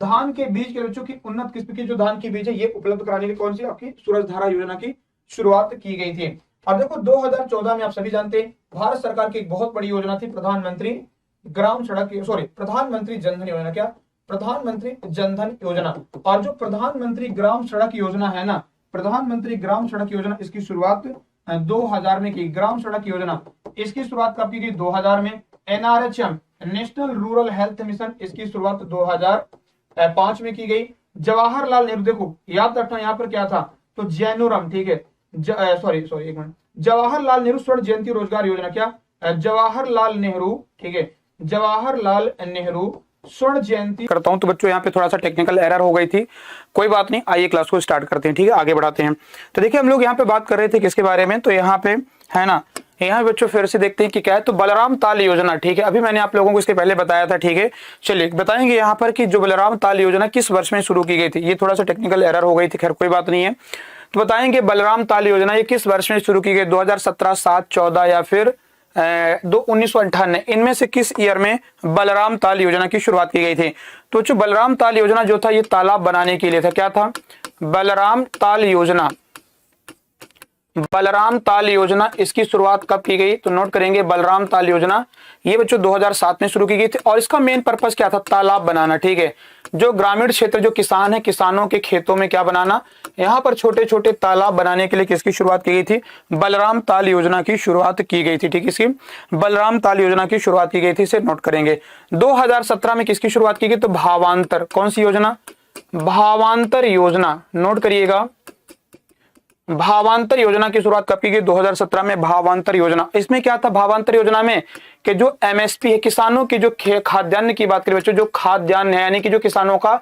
धान के बीज के बच्चों की उन्नत किस्म की जो धान की बीज है ये उपलब्ध कराने के लिए कौन सी आपकी सूरज धारा योजना की शुरुआत की गई थी। अब देखो 2014 में आप सभी जानते हैं भारत सरकार की एक बहुत बड़ी योजना थी प्रधानमंत्री ग्राम सड़क, सॉरी प्रधानमंत्री जनधन योजना, क्या, प्रधानमंत्री जनधन योजना। और जो प्रधानमंत्री ग्राम सड़क योजना है ना, प्रधानमंत्री ग्राम सड़क योजना, इसकी शुरुआत 2000 में की। ग्राम सड़क योजना इसकी शुरुआत कब की गई, 2000 में। NRHM national rural health mission, इसकी शुरुआत 2005 में की गई। जवाहरलाल नेहरू, देखो याद रखना यहाँ पर क्या था, तो जैनुरम, ठीक है, सॉरी एक मिनट, जवाहरलाल नेहरू स्वर्ण जयंती रोजगार योजना, क्या, जवाहरलाल नेहरू, ठीक है, जवाहरलाल नेहरू स्वर्ण जयंती करता हूं। तो बच्चों यहाँ पे थोड़ा सा टेक्निकल एरर हो गई थी, कोई बात नहीं, आइए क्लास को स्टार्ट करते हैं। ठीक है, आगे बढ़ाते हैं। तो देखिए हम लोग यहाँ पे बात कर रहे थे किसके बारे में, तो यहाँ पे है ना, यहाँ बच्चों फिर से देखते हैं कि क्या है, तो बलराम ताल योजना। ठीक है, अभी मैंने आप लोगों को इसके पहले बताया था। ठीक है, चलिए बताएंगे यहाँ पर कि जो बलराम ताल योजना किस वर्ष में शुरू की गई थी। ये थोड़ा सा टेक्निकल एरर हो गई थी, खैर कोई बात नहीं है। तो बताएंगे बलराम ताल योजना ये किस वर्ष में शुरू की गई, 2017, 7, 14 या फिर 1998, इनमें से किस ईयर में बलराम ताल योजना की शुरुआत की गई थी। तो जो बलराम ताल योजना जो था ये तालाब बनाने के लिए था, क्या था, बलराम ताल योजना, बलराम ताल योजना इसकी शुरुआत कब की गई, तो नोट करेंगे बलराम ताल योजना ये बच्चों 2007 में शुरू की गई थी। और इसका मेन पर्पस क्या था, तालाब बनाना। ठीक है, जो ग्रामीण क्षेत्र जो किसान है, किसानों के खेतों में क्या बनाना, यहाँ पर छोटे छोटे तालाब बनाने के लिए किसकी शुरुआत की गई थी, बलराम ताल योजना की शुरुआत की गई थी। ठीक है, इसकी बलराम ताल योजना की शुरुआत की गई थी, इसे नोट करेंगे। 2017 में किसकी शुरुआत की गई, तो भावांतर, कौन सी योजना, भावांतर योजना, नोट करिएगा, भावांतर योजना की शुरुआत कब की गई, 2017 में। भावांतर योजना, इसमें क्या था भावांतर योजना में कि जो एमएसपी है, किसानों की जो खाद्यान्न की बात करें बच्चों, जो खाद्यान्न है यानी कि जो किसानों का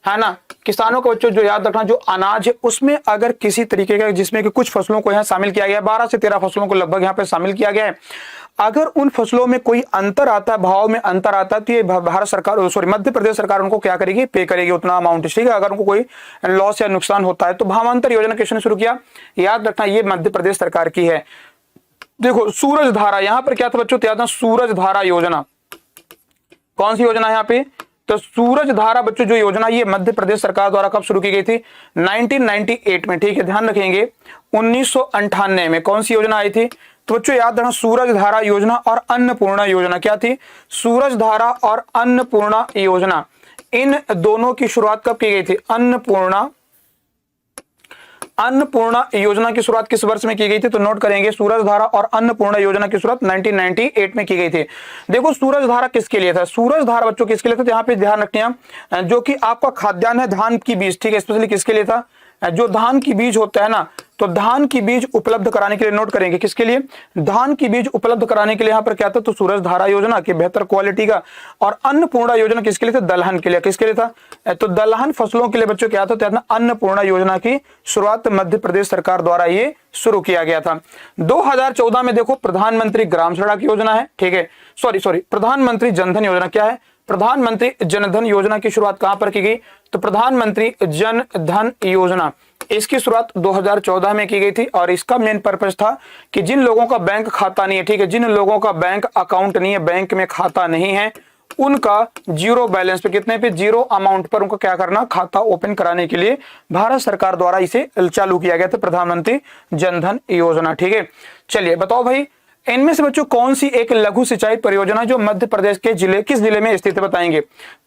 है ना, किसानों को बच्चों जो याद रखना जो अनाज है उसमें अगर किसी तरीके का जिसमें कि कुछ फसलों को यहाँ शामिल किया गया है, 12 से 13 फसलों को लगभग यहाँ पे शामिल किया गया है। अगर उन फसलों में कोई अंतर आता है, भाव में अंतर आता है, तो ये भारत सरकार, सॉरी मध्य प्रदेश सरकार उनको क्या करेगी, पे करेगी उतना अमाउंट। ठीक है, अगर उनको कोई लॉस या नुकसान होता है तो भावांतर योजना किसने शुरू किया, याद रखना ये मध्य प्रदेश सरकार की है। देखो सूरज धारा, यहां पर क्या था बच्चों, याद ना, सूरज धारा योजना। कौन सी योजना है यहाँ पे, तो सूरज धारा बच्चों जो योजना, ये मध्य प्रदेश सरकार द्वारा कब शुरू की गई थी, 1998 में, ठीक है, ध्यान रखेंगे 1998 में कौन सी योजना आई थी, तो बच्चों याद रखना सूरज धारा योजना और अन्नपूर्णा योजना। क्या थी, सूरज धारा और अन्नपूर्णा योजना, इन दोनों की शुरुआत कब की गई थी, अन्नपूर्णा योजना की शुरुआत किस वर्ष में की गई थी, तो नोट करेंगे सूरज धारा और अन्नपूर्णा योजना की शुरुआत 1998 में की गई थी। देखो सूरज धारा किसके लिए था, सूरज धारा बच्चों किसके लिए था, तो यहाँ पे ध्यान रखना है, जो कि आपका खाद्यान्न है, धान की बीज, ठीक है, स्पेशली किसके लिए था, जो धान की बीज होता है ना, तो धान की बीज उपलब्ध कराने के लिए, नोट करेंगे किसके लिए, धान की बीज उपलब्ध कराने के लिए यहाँ पर क्या था, तो सूरज धारा योजना की बेहतर क्वालिटी का, और अन्नपूर्णा योजना किसके लिए था, दलहन के लिए, किसके लिए था, तो दलहन फसलों के लिए बच्चों क्या था, तो अन्नपूर्णा योजना की शुरुआत मध्य प्रदेश सरकार द्वारा ये शुरू किया गया था। 2014 में देखो प्रधानमंत्री ग्राम सड़क योजना है, ठीक है, सॉरी प्रधानमंत्री जनधन योजना, क्या है, प्रधानमंत्री जनधन योजना की शुरुआत कहां पर की गई, तो प्रधानमंत्री जन धन योजना, इसकी शुरुआत 2014 में की गई थी, और इसका मेन पर्पस था कि जिन लोगों का बैंक खाता नहीं है, ठीक है, जिन लोगों का बैंक अकाउंट नहीं है, बैंक में खाता नहीं है, उनका जीरो बैलेंस पे, कितने पे, जीरो अमाउंट पर उनको क्या करना, खाता ओपन कराने के लिए भारत सरकार द्वारा इसे चालू किया गया था, प्रधानमंत्री जनधन योजना, ठीक है। चलिए बताओ भाई, इनमें से बच्चों कौन सी एक लघु सिंचाई परियोजना जो मध्य प्रदेश के जिले, किस जिले में स्थित है, बताएंगे,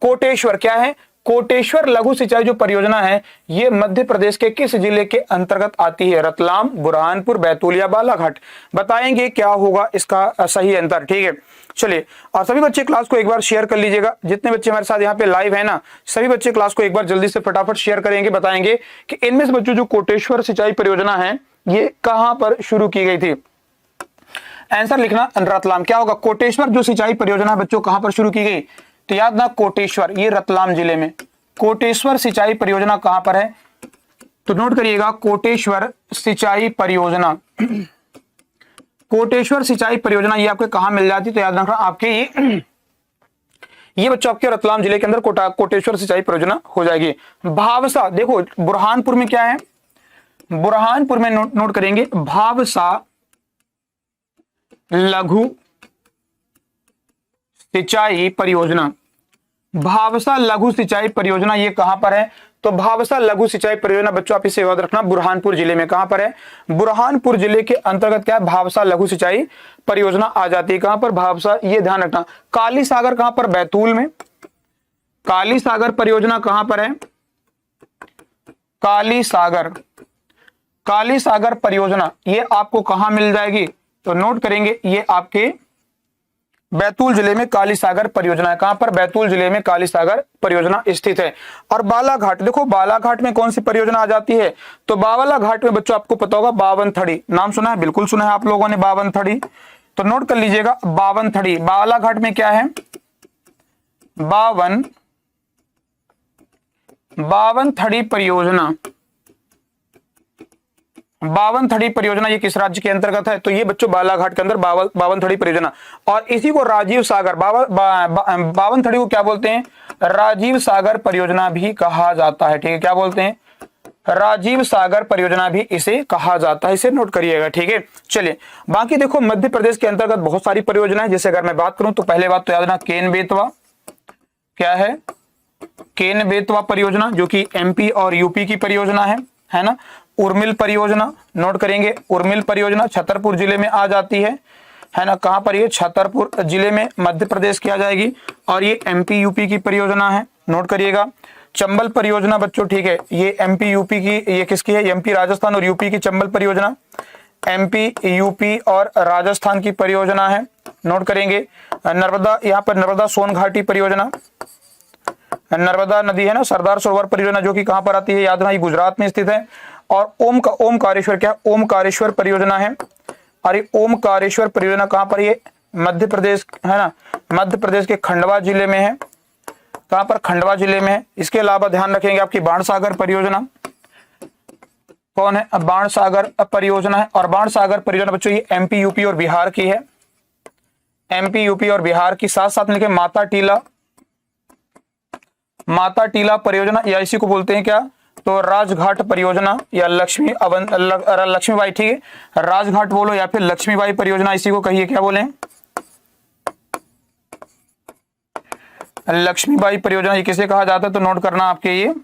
कोटेश्वर, क्या है, कोटेश्वर लघु सिंचाई जो परियोजना है, ये मध्य प्रदेश के किस जिले के अंतर्गत आती है, रतलाम, बुरहानपुर, बैतूल या बालाघाट, बताएंगे क्या होगा इसका सही आंसर, ठीक है। चलिए, और सभी बच्चे क्लास को एक बार शेयर कर लीजिएगा, जितने बच्चे हमारे साथ यहाँ पे लाइव है ना, सभी बच्चे क्लास को एक बार जल्दी से फटाफट शेयर करेंगे, बताएंगे कि इनमें से बच्चों जो कोटेश्वर सिंचाई परियोजना है, ये कहां पर शुरू की गई थी, आंसर लिखना रतलाम। क्या होगा, कोटेश्वर जो सिंचाई परियोजना है बच्चों कहां पर शुरू की गई, तो याद ना, कोटेश्वर, ये रतलाम जिले में, कोटेश्वर सिंचाई परियोजना कहां पर है, तो नोट करिएगा, कोटेश्वर सिंचाई परियोजना, कोटेश्वर सिंचाई परियोजना ये आपके कहां मिल जाती, तो याद रखना आपके ये बच्चों आपके रतलाम जिले के अंदर कोटेश्वर सिंचाई परियोजना हो जाएगी। भावसा, देखो बुरहानपुर में क्या है, बुरहानपुर में नोट करेंगे भावसा लघु सिंचाई परियोजना, भावसा लघु सिंचाई परियोजना ये कहां पर है, तो भावसा लघु सिंचाई परियोजना बच्चों आप इसे याद रखना, बुरहानपुर जिले में, कहां पर है, बुरहानपुर जिले के अंतर्गत क्या है, भावसा लघु सिंचाई परियोजना आ जाती है, कहां पर, भावसा, ये ध्यान रखना। काली सागर कहां पर, बैतूल में, काली सागर परियोजना कहां पर है, काली सागर परियोजना ये आपको कहां मिल जाएगी, तो नोट करेंगे ये आपके बैतूल जिले में काली सागर परियोजना है, कहां पर, बैतूल जिले में काली सागर परियोजना स्थित है। और बालाघाट, देखो बालाघाट में कौन सी परियोजना आ जाती है, तो बालाघाट में बच्चों आपको पता होगा बावनथड़ी, नाम सुना है, बिल्कुल सुना है आप लोगों ने बावनथड़ी, तो नोट कर लीजिएगा बावनथड़ी, बालाघाट में क्या है, बावनथड़ी परियोजना, बावनथड़ी परियोजना ये किस राज्य के अंतर्गत है, तो ये बच्चों बालाघाट के अंदर बावनथड़ी परियोजना, और इसी को राजीव सागर, बावनथड़ी को क्या बोलते हैं, राजीव सागर परियोजना भी कहा जाता है, ठीक है, क्या बोलते हैं, राजीव सागर परियोजना भी इसे कहा जाता है, इसे नोट करिएगा, ठीक है। चलिए बाकी देखो मध्य प्रदेश के अंतर्गत बहुत सारी परियोजनाएं, जैसे अगर मैं बात करूं तो पहले बात तो याद रखना केन बेतवा, क्या है, केन बेतवा परियोजना जो कि एमपी और यूपी की परियोजना है ना। उर्मिल परियोजना नोट करेंगे, उर्मिल परियोजना छतरपुर जिले में आ जाती है ना, कहां पर, ये छतरपुर जिले में मध्य प्रदेश की आ जाएगी, और ये एमपी यूपी की परियोजना है, नोट करिएगा। चंबल परियोजना बच्चों, ठीक है, ये एमपी यूपी की, ये किसकी है, एमपी राजस्थान और यूपी की चंबल परियोजना, एमपी यूपी और राजस्थान की परियोजना है, नोट करेंगे। नर्मदा, यहाँ पर नर्मदा सोन घाटी परियोजना, नर्मदा नदी है ना, सरदार सरोवर परियोजना जो कि कहां पर आती है, याद रखना, गुजरात में स्थित है। और ओमकारेश्वर, क्या, ओमकारेश्वर परियोजना है, और ये ओमकारेश्वर परियोजना कहां पर, ये मध्य प्रदेश है ना, मध्य प्रदेश के खंडवा जिले में है, कहां पर, खंडवा जिले में है। इसके अलावा ध्यान रखेंगे आपकी बाणसागर परियोजना, कौन है, बाणसागर परियोजना है, और बाणसागर परियोजना बच्चों ये एमपी यूपी और बिहार की है, एमपी यूपी और बिहार की। साथ साथ में लिखे माता टीला परियोजना, या इसी को बोलते हैं क्या, तो राजघाट परियोजना या लक्ष्मीबाई, ठीक है, राजघाट बोलो या फिर लक्ष्मीबाई परियोजना, इसी को कहिए, क्या बोले, लक्ष्मीबाई परियोजना। ये किसे कहा जाता है तो नोट करना आपके ये,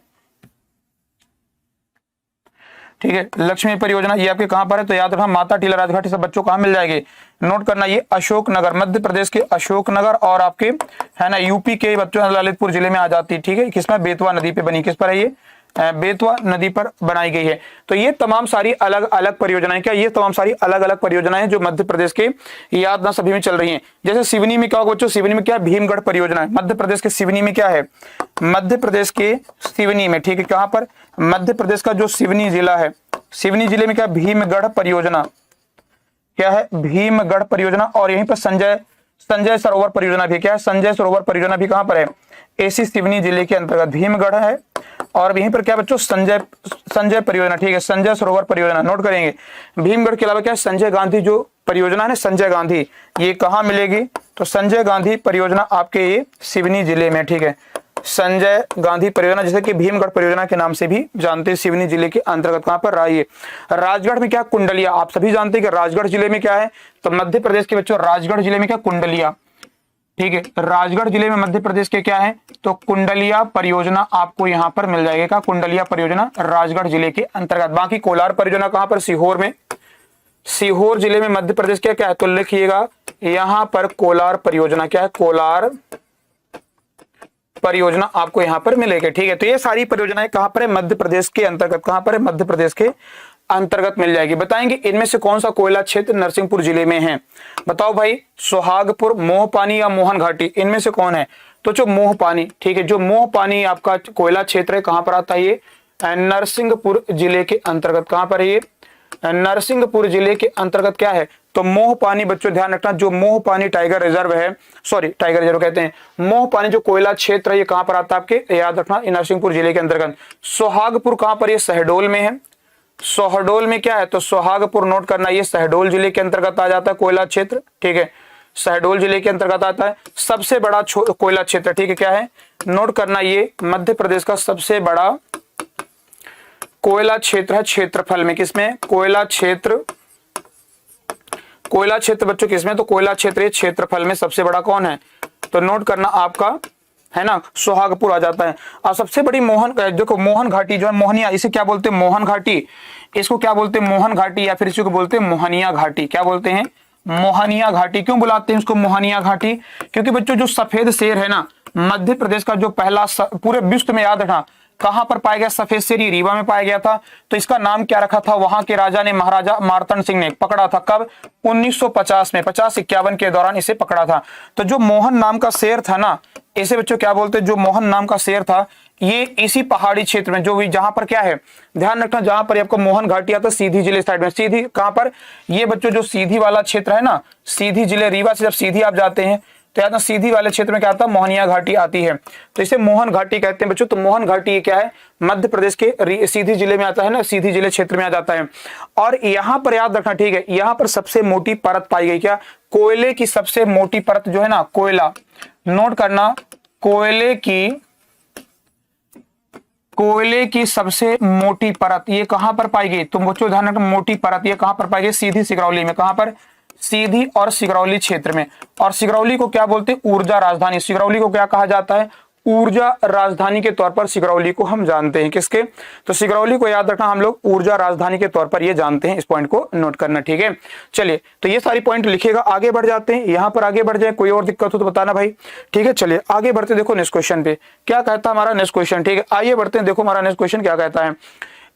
ठीक है, लक्ष्मी परियोजना ये आपके कहां पर है तो याद रखना माता टीला राजघाट, सब बच्चों कहां मिल जाएंगे, नोट करना, ये अशोकनगर, मध्य प्रदेश के अशोकनगर और आपके है ना यूपी के बच्चों ललितपुर जिले में आ जाती है, ठीक है, किसमें, बेतवा नदी पे बनी, किस पर है ये, बेतवा नदी पर बनाई गई है। तो ये तमाम सारी अलग अलग परियोजनाएं, क्या ये तमाम सारी अलग अलग परियोजनाएं जो मध्य प्रदेश के याद ना सभी में चल रही हैं। जैसे सिवनी में क्या होगा बच्चों, सिवनी में क्या, भीमगढ़ परियोजना है, मध्य प्रदेश के सिवनी में क्या है, मध्य प्रदेश के सिवनी में, ठीक है, कहां पर, मध्य प्रदेश का जो सिवनी जिला है, सिवनी जिले में क्या, भीमगढ़ परियोजना, क्या है, भीमगढ़ परियोजना। और यहीं पर संजय सरोवर परियोजना भी, क्या है, संजय सरोवर परियोजना भी कहां पर है, इसी सिवनी जिले के अंतर्गत भीमगढ़ है। और यहीं पर क्या बच्चों, संजय परियोजना, ठीक है, संजय सरोवर परियोजना नोट करेंगे। भीमगढ़ के अलावा क्या, संजय गांधी जो परियोजना है ना, संजय गांधी, ये कहां मिलेगी, तो संजय गांधी परियोजना आपके ये सिवनी जिले में, ठीक है, संजय गांधी परियोजना, जैसे कि भीमगढ़ परियोजना के नाम से भी जानते हैं, सिवनी जिले के अंतर्गत कहां पर रहा है। राजगढ़ में क्या, कुंडलिया, आप सभी जानते हैं कि राजगढ़ जिले में क्या है, तो मध्य प्रदेश के बच्चों राजगढ़ जिले में क्या, कुंडलिया, ठीक है, राजगढ़ जिले में मध्य प्रदेश के क्या है, तो कुंडलिया परियोजना आपको यहां पर मिल जाएगा, क्या, कुंडलिया परियोजना राजगढ़ जिले के अंतर्गत। बाकी कोलार परियोजना कहां पर, सीहोर में, सीहोर जिले में मध्य प्रदेश के क्या है, तो लिखिएगा यहां पर कोलार परियोजना, क्या है, कोलार परियोजना आपको यहां पर मिलेगी, ठीक है। तो ये सारी परियोजनाएं कहां पर है, मध्य प्रदेश के अंतर्गत, कहां पर है, मध्य प्रदेश के अंतर्गत मिल जाएगी। बताएंगे इनमें से कौन सा कोयला क्षेत्र नरसिंहपुर जिले में है, बताओ भाई, सुहागपुर, मोहपानी या मोहन घाटी, इनमें से कौन है, तो जो मोहपानी, ठीक है, जो मोहपानी आपका कोयला क्षेत्र है कहां पर आता है, ये नरसिंहपुर जिले के अंतर्गत, कहां पर है ये, नरसिंहपुर जिले के अंतर्गत क्या है, तो मोहपानी, बच्चों ध्यान रखना, जो मोहपानी टाइगर रिजर्व है, सॉरी टाइगर रिजर्व कहते हैं, मोहपानी जो कोयला क्षेत्र है ये कहां पर आता है आपके, याद रखना, नरसिंहपुर जिले के अंतर्गत। सुहागपुर कहां पर, ये शहडोल में है, शहडोल में क्या है, तो सुहागपुर नोट करना, ये शहडोल जिले के अंतर्गत आ जाता है कोयला क्षेत्र, ठीक है, शहडोल जिले के अंतर्गत आता है। सबसे बड़ा कोयला क्षेत्र, ठीक है, क्या है, नोट करना, ये मध्य प्रदेश का सबसे बड़ा कोयला क्षेत्र है क्षेत्रफल में, किसमें, कोयला क्षेत्र बच्चों किसमें, तो कोयला क्षेत्र क्षेत्रफल में सबसे बड़ा कौन है, तो नोट करना आपका है ना, सुहागपुर आ जाता है। और सबसे बड़ी देखो मोहन घाटी जो है, मोहनिया, इसे क्या बोलते हैं, मोहन घाटी, इसको क्या बोलते हैं, मोहन घाटी, या फिर इसी को बोलते हैं मोहनिया घाटी, क्या बोलते हैं, मोहनिया घाटी। क्यों बुलाते हैं उसको मोहनिया घाटी, क्योंकि बच्चों जो सफेद शेर है ना, मध्य प्रदेश का जो पहला, पूरे विश्व में याद रखना कहां पर पाया गया, सफेद शेर रीवा में पाया गया था। तो इसका नाम क्या रखा था, वहां के राजा ने, महाराजा मार्तंड सिंह ने पकड़ा था, कब, 1950 में, 50-51 के दौरान इसे पकड़ा था। तो जो मोहन नाम का शेर था ना, इसे बच्चों क्या बोलते हैं, जो मोहन नाम का शेर था, ये इसी पहाड़ी क्षेत्र में, जो जहां पर क्या है, ध्यान रखना, जहां पर आपको मोहन घाटी आता है, सीधी जिले साइड में, सीधी कहां पर, ये बच्चों जो सीधी वाला क्षेत्र है ना, सीधी जिले, रीवा से जब सीधी आप जाते हैं तो याद, सीधी वाले क्षेत्र में क्या आता है, मोहनिया घाटी आती है, तो इसे मोहन घाटी कहते हैं बच्चों। तो मोहन घाटी क्या है, मध्य प्रदेश के सीधी जिले में आता है ना, सीधी जिले क्षेत्र में आ जाता है। और यहां पर याद रखना, ठीक है, यहां पर सबसे मोटी परत पाई गई, क्या, कोयले की सबसे मोटी परत जो है ना, कोयला, नोट करना, कोयले की सबसे मोटी परत ये कहां पर पाई गई, तुम बच्चों ध्यान रखना, मोटी परत ये कहां पर पाई गई, सीधी सिगरौली में, कहां पर, सीधी और सिगरौली क्षेत्र में। और सिगरौली को क्या बोलते हैं, ऊर्जा राजधानी, सिगरौली को क्या कहा जाता है, ऊर्जा राजधानी के तौर पर सिगरौली को हम जानते हैं, किसके, तो सिगरौली को याद रखना, हम लोग ऊर्जा राजधानी के तौर पर ये जानते हैं, इस पॉइंट को नोट करना, ठीक है। चलिए, तो ये सारी पॉइंट लिखिएगा, आगे बढ़ जाते हैं, यहां पर आगे बढ़ जाए, कोई और दिक्कत हो तो बताना भाई, ठीक है। चलिए आगे बढ़ते, देखो नेक्स्ट क्वेश्चन पे क्या कहता है हमारा नेक्स्ट क्वेश्चन, ठीक है, आइए बढ़ते हैं, देखो हमारा नेक्स्ट क्वेश्चन क्या कहता है,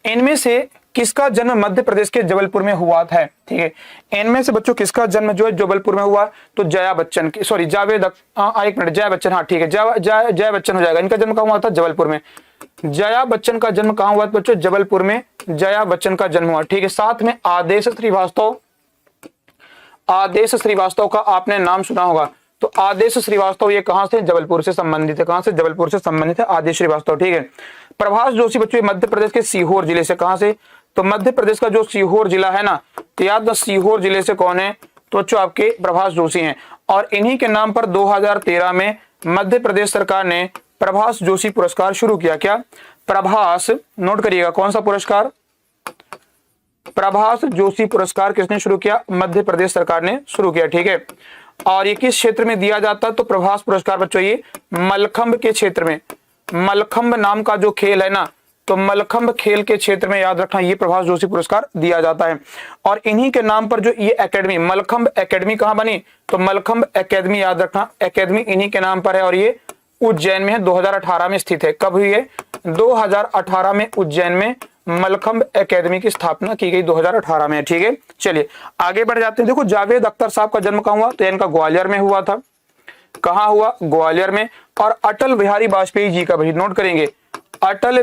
इनमें से किसका जन्म मध्य प्रदेश के जबलपुर में हुआ था, ठीक है, इनमें से बच्चों किसका जन्म जो है जबलपुर में हुआ, तो जया बच्चन की, सॉरी जावेद, एक मिनट, जया बच्चन, हाँ ठीक है, जया बच्चन हो जाएगा, इनका जन्म कहाँ हुआ था, जबलपुर में। जया बच्चन का जन्म कहाँ हुआ बच्चों, जबलपुर में जया बच्चन का जन्म हुआ, ठीक है। साथ में आदेश श्रीवास्तव का आपने नाम सुना होगा, तो आदेश श्रीवास्तव ये कहां से, जबलपुर से संबंधित है, कहां से, जबलपुर से संबंधित है आदेश श्रीवास्तव, ठीक है। प्रभाष जोशी बच्चों मध्य प्रदेश के सीहोर जिले से, कहां से, तो मध्य प्रदेश का जो सीहोर जिला है ना, तो याद, सीहोर जिले से कौन है, तो बच्चों आपके प्रभाष जोशी हैं। और इन्हीं के नाम पर 2013 में मध्य प्रदेश सरकार ने प्रभाष जोशी पुरस्कार शुरू किया, क्या, प्रभास, नोट करिएगा कौन सा पुरस्कार, प्रभास जोशी पुरस्कार किसने शुरू किया, मध्य प्रदेश सरकार ने शुरू किया, ठीक है। और ये किस क्षेत्र में दिया जाता है, तो प्रभास पुरस्कार बच्चों ये मलखंभ के क्षेत्र में, मलखंभ नाम का जो खेल है ना, तो मलखंभ खेल के क्षेत्र में याद रखना ये प्रभास जोशी पुरस्कार दिया जाता है। और इन्हीं के नाम पर जो ये एकेडमी, मलखंभ एकेडमी कहां बनी, तो मलखंभ एकेडमी याद रखना, एकेडमी इन्हीं के नाम पर है और ये उज्जैन में है, 2018 में स्थित है। कब हुई है, 2018 में उज्जैन में मलखंभ एकेडमी की स्थापना की गई, 2018 में, ठीक है। चलिए आगे बढ़ जाते हैं। देखो जावेद अख्तर साहब का जन्म कहां हुआ, तो इनका ग्वालियर में हुआ था। कहां हुआ, ग्वालियर में। और अटल बिहारी वाजपेयी जी का भी नोट करेंगे, अटल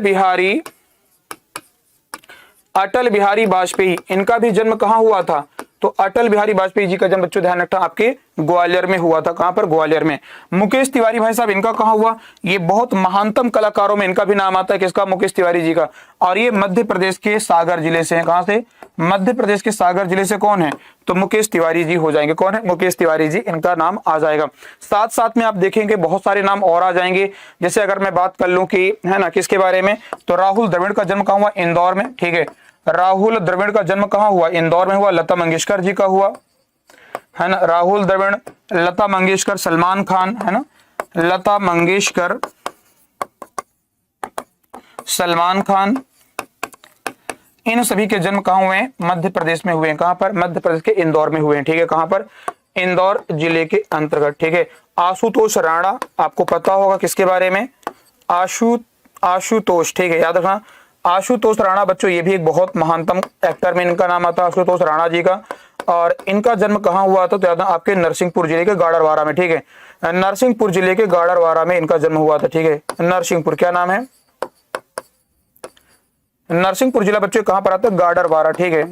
बिहारी वाजपेयी, इनका भी जन्म कहां हुआ था, तो अटल बिहारी वाजपेयी जी का जन्म बच्चों ध्यान रखना आपके ग्वालियर में हुआ था। कहां पर, ग्वालियर में। मुकेश तिवारी भाई साहब, इनका कहां हुआ, ये बहुत महानतम कलाकारों में इनका भी नाम आता है, किसका, मुकेश तिवारी जी का। और ये मध्य प्रदेश के सागर जिले से है। कहां से, मध्य प्रदेश के सागर जिले से कौन है, तो मुकेश तिवारी जी हो जाएंगे। कौन है, मुकेश तिवारी जी, इनका नाम आ जाएगा। साथ साथ में आप देखेंगे बहुत सारे नाम और आ जाएंगे। जैसे अगर मैं बात कर लूं कि है ना किसके बारे में, तो राहुल द्रविड़ का जन्म कहां हुआ, इंदौर में, ठीक है। राहुल द्रविड़ का जन्म कहां हुआ, इंदौर में हुआ। लता मंगेशकर जी का हुआ, है ना, राहुल द्रविड़, लता मंगेशकर, सलमान खान, है ना, लता मंगेशकर, सलमान खान, इन सभी के जन्म कहां हुए हैं, मध्य प्रदेश में हुए हैं। कहां पर, मध्य प्रदेश के इंदौर में हुए हैं, ठीक है। कहां पर, इंदौर जिले के अंतर्गत, ठीक है। आशुतोष राणा, आपको पता होगा किसके बारे में, आशुतोष, ठीक है, याद रखना आशुतोष राणा बच्चों, ये भी एक बहुत महानतम एक्टर में इनका नाम आता है, आशुतोष राणा जी का। और इनका जन्म कहां हुआ था, तो याद आपके नरसिंहपुर जिले के गाडरवारा में, ठीक है। नरसिंहपुर जिले के गाडरवारा में इनका जन्म हुआ था, ठीक है। नरसिंहपुर, क्या नाम है, नरसिंहपुर जिला बच्चों कहां पर आता है, गाडरवारा, ठीक है।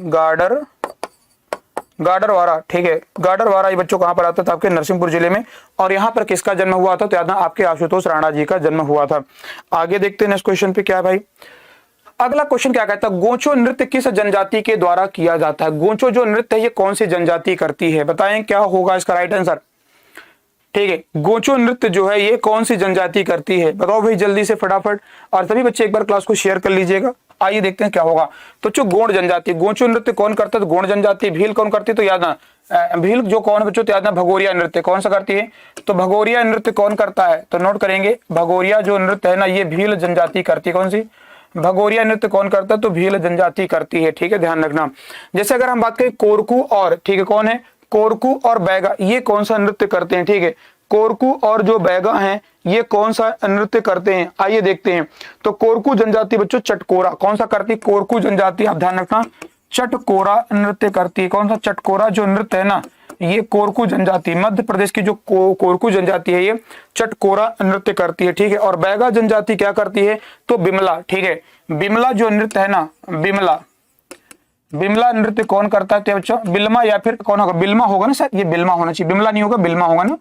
गाडरवारा, ठीक है। गाडरवारा ये बच्चों कहां पर आता था, आपके नरसिंहपुर जिले में। और यहाँ पर किसका जन्म हुआ था, तो याद आपके आशुतोष राणा जी का जन्म हुआ था। आगे देखते हैं नेक्स्ट क्वेश्चन पे क्या है भाई। अगला क्वेश्चन क्या कहता है, गोंचो नृत्य किस जनजाति के द्वारा किया जाता है। गोंचो जो नृत्य है ये कौन सी जनजाति करती है, बताएं क्या होगा इसका राइट आंसर, ठीक है। गोंचो नृत्य जो है ये कौन सी जनजाति करती है, बताओ भाई जल्दी से फटाफट। और सभी बच्चे एक बार क्लास को शेयर कर लीजिएगा। आइए देखते हैं क्या होगा। तो जो गोंड जनजाति, गोंचो नृत्य कौन करता है, तो गोंड जनजाति। भील कौन करती है, तो याद ना भील जो कौन बच्चों, तो याद ना भगोरिया नृत्य कौन सा करती है, तो भगोरिया नृत्य कौन करता है, तो नोट करेंगे भगोरिया जो नृत्य है ना ये भील जनजाति करती है। कौन सी, भगोरिया नृत्य कौन करता है, तो भील जनजाति करती है, ठीक है, ध्यान रखना। जैसे अगर हम बात करें कोरकू और, ठीक है, कौन है, कोरकू और बैगा, ये कौन सा नृत्य करते हैं, ठीक है। कोरकू और जो बैगा हैं ये कौन सा नृत्य करते हैं, आइए देखते हैं। तो कोरकू जनजाति बच्चों चटकोरा कौन सा करती है, कोरकू जनजाति, आप ध्यान रखना चटकोरा नृत्य करती है। कौन सा, चटकोरा जो नृत्य है ना ये कोरकू जनजाति, मध्य प्रदेश की जो कोरकू जनजाति है ये चटकोरा नृत्य करती है, ठीक है। और बैगा जनजाति क्या करती है, तो बिमला, ठीक है। बिमला जो नृत्य है ना, बिमला नृत्य कौन करता है, तो बच्चों बिल्मा या फिर कौन होगा, बिल्मा होगा ना सर, ये बिल्मा होना चाहिए, बिमला नहीं होगा, बिल्मा होगा ना,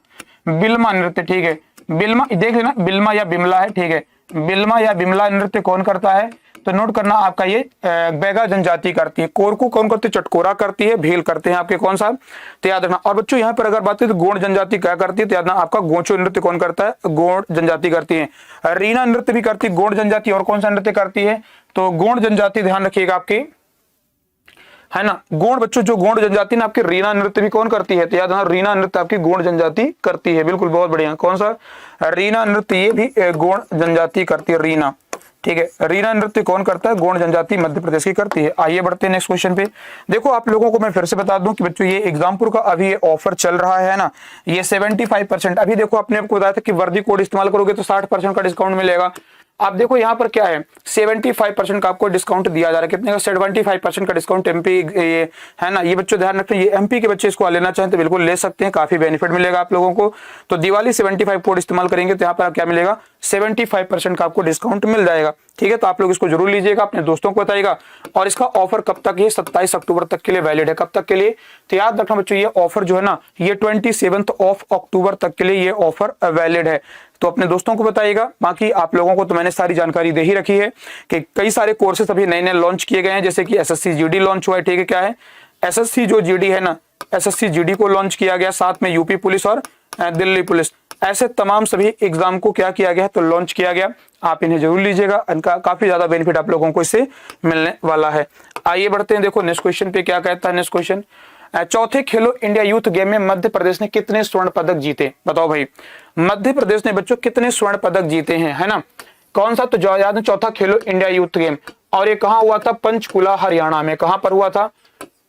बिल्मा नृत्य, ठीक है। बिल्मा देख लेना, बिल्मा या बिमला है, ठीक है। बिल्मा या बिमला नृत्य कौन करता है, तो नोट करना आपका ये बैगा जनजाति करती है। कोरकू कौन करती है, चटकोरा करती है। भील करते हैं आपके कौन सा, तो याद रखना। और बच्चों यहाँ पर अगर बात करें तो गोंड जनजाति क्या करती है, तो याद रखना आपका गोंचो नृत्य कौन करता है, गोंड जनजाति करती है। रीना नृत्य भी करती है गोंड जनजाति। और कौन सा नृत्य करती है, तो गोंड जनजाति, ध्यान रखिएगा आपकी, है ना। गोंड बच्चों जो गोंड जनजाति ना आपकी रीना नृत्य भी कौन करती है, तो याद रखना रीना नृत्य आपकी गोंड जनजाति करती है। बिल्कुल, बहुत बढ़िया। कौन सा, रीना नृत्य ये भी गोंड जनजाति करती है, रीना, ठीक है। रीना नृत्य कौन करता है, गोंड जनजाति मध्य प्रदेश की करती है। आइए बढ़ते हैं नेक्स्ट क्वेश्चन पे। देखो आप लोगों को मैं फिर से बता दूं कि बच्चों ये एग्जामपुर का अभी ये ऑफर चल रहा है ना, ये 75%। अभी देखो आपने आपको बताया था कि वर्दी कोड इस्तेमाल करोगे तो 60% का डिस्काउंट मिलेगा। आप देखो यहाँ पर क्या है, 75% का आपको डिस्काउंट दिया जा रहा है। कितने का, 75% का डिस्काउंट एमपी, ये है ना। ये बच्चों ध्यान रखते हैं, ये एमपी के बच्चे इसको लेना चाहें तो बिल्कुल ले सकते हैं, काफी बेनिफिट मिलेगा आप लोगों को। तो दिवाली 75 कोड इस्तेमाल करेंगे तो यहाँ पर क्या मिलेगा, 75% का आपको डिस्काउंट मिल जाएगा, ठीक है। तो आप लोग इसको जरूर लीजिएगा, अपने दोस्तों को बताइएगा। और इसका ऑफर कब तक है, 27 अक्टूबर तक के लिए वैलिड है। कब तक के लिए, तो याद रखना बच्चों ये ऑफर जो है ना ये 27 अक्टूबर तक के लिए ये ऑफर वैलिड है। तो अपने दोस्तों को बताइएगा। बाकी आप लोगों को तो मैंने सारी जानकारी दे ही रखी है कि कई सारे कोर्सेस अभी नए नए लॉन्च किए गए हैं, जैसे कि एसएससी जीडी लॉन्च हुआ है, ठीक है। क्या है, एसएससी जो जीडी है ना, एसएससी जीडी को लॉन्च किया गया, साथ में यूपी पुलिस और दिल्ली पुलिस। ऐसे तमाम सभी एग्जाम को क्या किया गया है, तो लॉन्च किया गया। आप इन्हें जरूर लीजिएगा, इनका काफी ज्यादा बेनिफिट आप लोगों को इससे मिलने वाला है। आइए बढ़ते हैं, देखो नेक्स्ट क्वेश्चन पे क्या कहता है। नेक्स्ट क्वेश्चन, चौथे खेलो इंडिया यूथ गेम में मध्य प्रदेश ने कितने स्वर्ण पदक जीते? बताओ भाई, मध्य प्रदेश ने बच्चों कितने स्वर्ण पदक जीते हैं, है ना। कौन सा, तो याद है, चौथा खेलो इंडिया यूथ गेम, और ये कहां हुआ था? पंचकुला हरियाणा में। कहां पर हुआ था?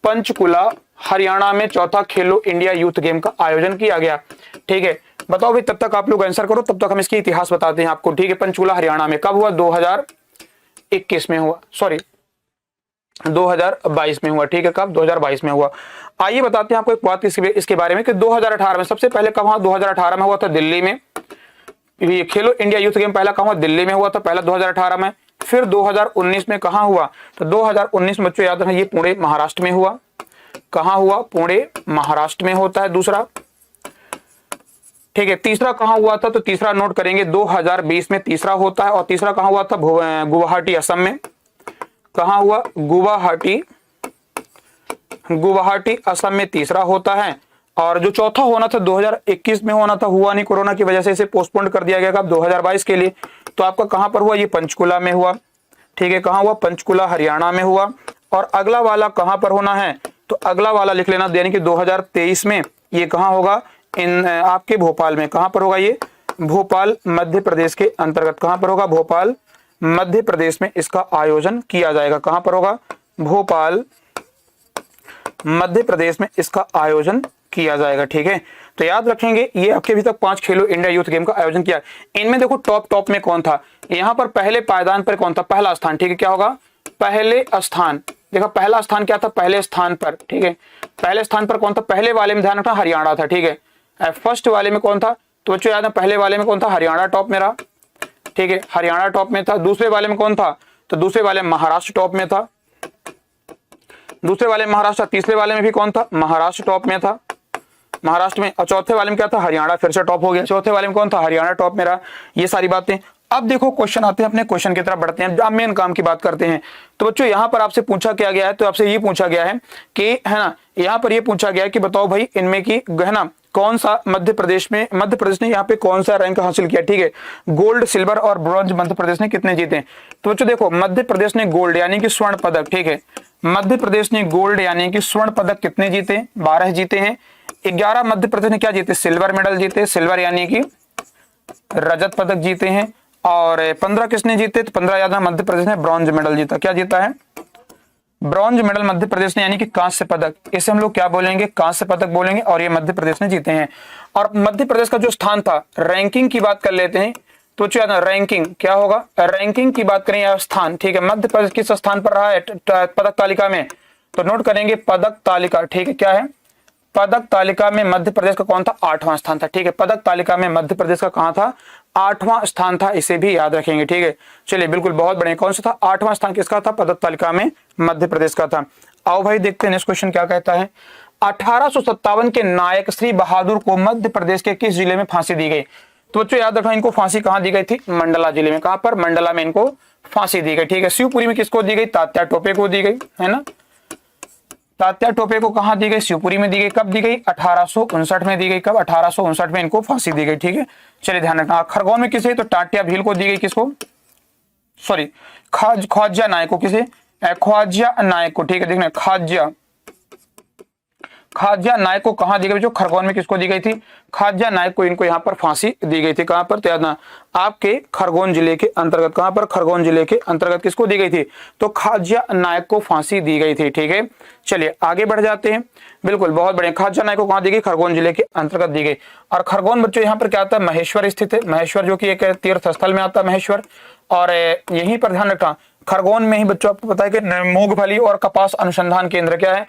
पंचकुला हरियाणा में चौथा खेलो इंडिया यूथ गेम का आयोजन किया गया। ठीक है, बताओ भाई, तब तक आप लोग आंसर करो, तब तक हम इसकी इतिहास बताते हैं आपको। ठीक है, पंचकुला हरियाणा में कब हुआ? 2021 में हुआ, सॉरी 2022 में हुआ। ठीक है, कब? 2022 में हुआ। आइए बताते हैं आपको एक बात इसके बारे में कि 2018 में सबसे पहले कब हुआ? 2018 में हुआ था दिल्ली में। ये खेलो इंडिया यूथ गेम पहला कहां हुआ? दिल्ली में हुआ था पहला 2018 में। फिर 2019 में कहां हुआ? तो 2019 में बच्चों याद रखना, ये पुणे महाराष्ट्र में हुआ। कहां हुआ? पुणे महाराष्ट्र में होता है दूसरा। ठीक है, तीसरा कहां हुआ था? तो तीसरा नोट करेंगे 2020 में तीसरा होता है। और तीसरा कहां हुआ था? गुवाहाटी असम में। कहां हुआ? गुवाहाटी असम में तीसरा होता है। और जो चौथा होना था 2021 में होना था, हुआ नहीं, कोरोना की वजह से इसे पोस्टपोन कर दिया गया। कब? 2022 के लिए। तो आपका कहां पर हुआ? ये पंचकुला में हुआ। ठीक है, कहां हुआ? पंचकुला हरियाणा में हुआ। और अगला वाला कहां पर होना है? तो अगला वाला लिख लेना, यानी कि 2023 में ये कहां होगा? इन आपके भोपाल में। कहां पर होगा ये? भोपाल मध्य प्रदेश के अंतर्गत। कहां पर होगा? भोपाल मध्य प्रदेश में इसका आयोजन किया जाएगा। कहां पर होगा? भोपाल मध्य प्रदेश में इसका आयोजन किया जाएगा। ठीक है, तो याद रखेंगे ये आपके अभी तक 5 खेलो इंडिया यूथ गेम का आयोजन किया। इनमें देखो टॉप में कौन था? यहां पर पहले पायदान पर कौन था? पहला स्थान। ठीक है, क्या होगा? पहले स्थान। देखो पहला स्थान क्या था? पहले स्थान पर। ठीक है, पहले स्थान पर कौन था? पहले वाले में ध्यान रखना, हरियाणा था। ठीक है, फर्स्ट वाले में कौन था? तो बच्चों याद है, पहले वाले में कौन था? हरियाणा टॉप में रहा। ठीक है, हरियाणा टॉप में था। दूसरे वाले में कौन था? तो दूसरे वाले में महाराष्ट्र टॉप में था। दूसरे वाले में महाराष्ट्र। तीसरे वाले में भी कौन था? महाराष्ट्र टॉप में था, महाराष्ट्र में। और चौथे वाले में क्या था? हरियाणा फिर से टॉप हो गया। चौथे वाले में कौन था? हरियाणा टॉप में रहा। ये सारी बातें। अब देखो क्वेश्चन आते हैं, अपने क्वेश्चन की तरफ बढ़ते हैं। अब मेन काम की बात करते हैं। तो बच्चों यहाँ पर आपसे पूछा क्या गया है? तो आपसे ये पूछा गया है कि, है ना, यहाँ पर ये पूछा गया है कि बताओ भाई, इनमें की, है ना, कौन सा मध्य प्रदेश ने यहाँ पे कौन सा रैंक हासिल किया? ठीक है, गोल्ड, सिल्वर और ब्रॉन्ज मध्य प्रदेश ने कितने जीते? तो बच्चों देखो, मध्य प्रदेश ने गोल्ड यानी कि स्वर्ण पदक। ठीक है, मध्य प्रदेश ने गोल्ड यानी कि स्वर्ण पदक कितने जीते? 12 जीते हैं। 11 मध्य प्रदेश ने क्या जीते? सिल्वर मेडल जीते। सिल्वर यानी कि रजत पदक जीते हैं। और 15 किसने जीते? तो 15 याद है, मध्य प्रदेश ने ब्रॉन्ज मेडल जीता। क्या जीता है? ब्रॉन्ज मेडल मध्य प्रदेश ने, यानी कि कांस्य पदक। इसे हम लोग क्या बोलेंगे? कांस्य पदक बोलेंगे। और ये मध्य प्रदेश ने जीते हैं। और मध्य प्रदेश का जो स्थान था, रैंकिंग की बात कर लेते हैं। तो रैंकिंग क्या होगा? रैंकिंग की बात करें या स्थान। ठीक है, मध्य प्रदेश किस स्थान पर रहा है पदक तालिका में? तो नोट करेंगे पदक तालिका। ठीक है, क्या है? पदक तालिका में मध्य प्रदेश का कौन था? 8वां स्थान था। ठीक है, पदक तालिका में मध्य प्रदेश का कहां था? 8वां स्थान था। इसे भी याद रखेंगे। ठीक है, चलिए बिल्कुल, बहुत बढ़िया। कौन सा था? 8वां स्थान किसका था? पदक तालिका में मध्य प्रदेश का था। आओ भाई देखते हैं नेक्स्ट क्वेश्चन क्या कहता है। 1857 के नायक श्री बहादुर को मध्य प्रदेश के किस जिले में फांसी दी गई? तो बच्चों याद रखना, इनको फांसी कहां दी गई थी? मंडला जिले में। कहां पर? मंडला में इनको फांसी दी गई। ठीक है, शिवपुरी में किसको दी गई? तात्या टोपे को दी गई, है ना। तात्या टोपे को कहां दी गई? शिवपुरी में दी गई। कब दी गई? 1859 में दी गई। कब? 1859 में इनको फांसी दी गई। ठीक है, चलिए ध्यान रखना। खरगोन में किसे? तो टाटिया भील को दी गई। किसको? सॉरी, ख्वाजा नायक को। किसे? ख्वाजा नायक को। ठीक है, देखना, ख्वाजा नायक को कहां दी गई? जो खरगोन में किसको दी गई थी? ख्वाजा नायक को इनको यहां पर फांसी दी गई थी। कहां पर? तो आपके खरगोन जिले के अंतर्गत। कहां पर? खरगोन जिले के अंतर्गत किसको दी गई थी? तो ख्वाजा नायक को फांसी दी गई थी। ठीक है, चलिए आगे बढ़ जाते हैं। बिल्कुल, बहुत बढ़िया। ख्वाजा नायक को कहां दी गई? खरगोन जिले के अंतर्गत दी गई। और खरगोन बच्चों यहाँ पर क्या आता है? महेश्वर स्थित है। महेश्वर जो कि एक तीर्थ स्थल में आता है महेश्वर। और यहीं पर ध्यान रखना, खरगोन में ही बच्चों आपको पता है कि मूंगफली और कपास अनुसंधान केंद्र क्या है?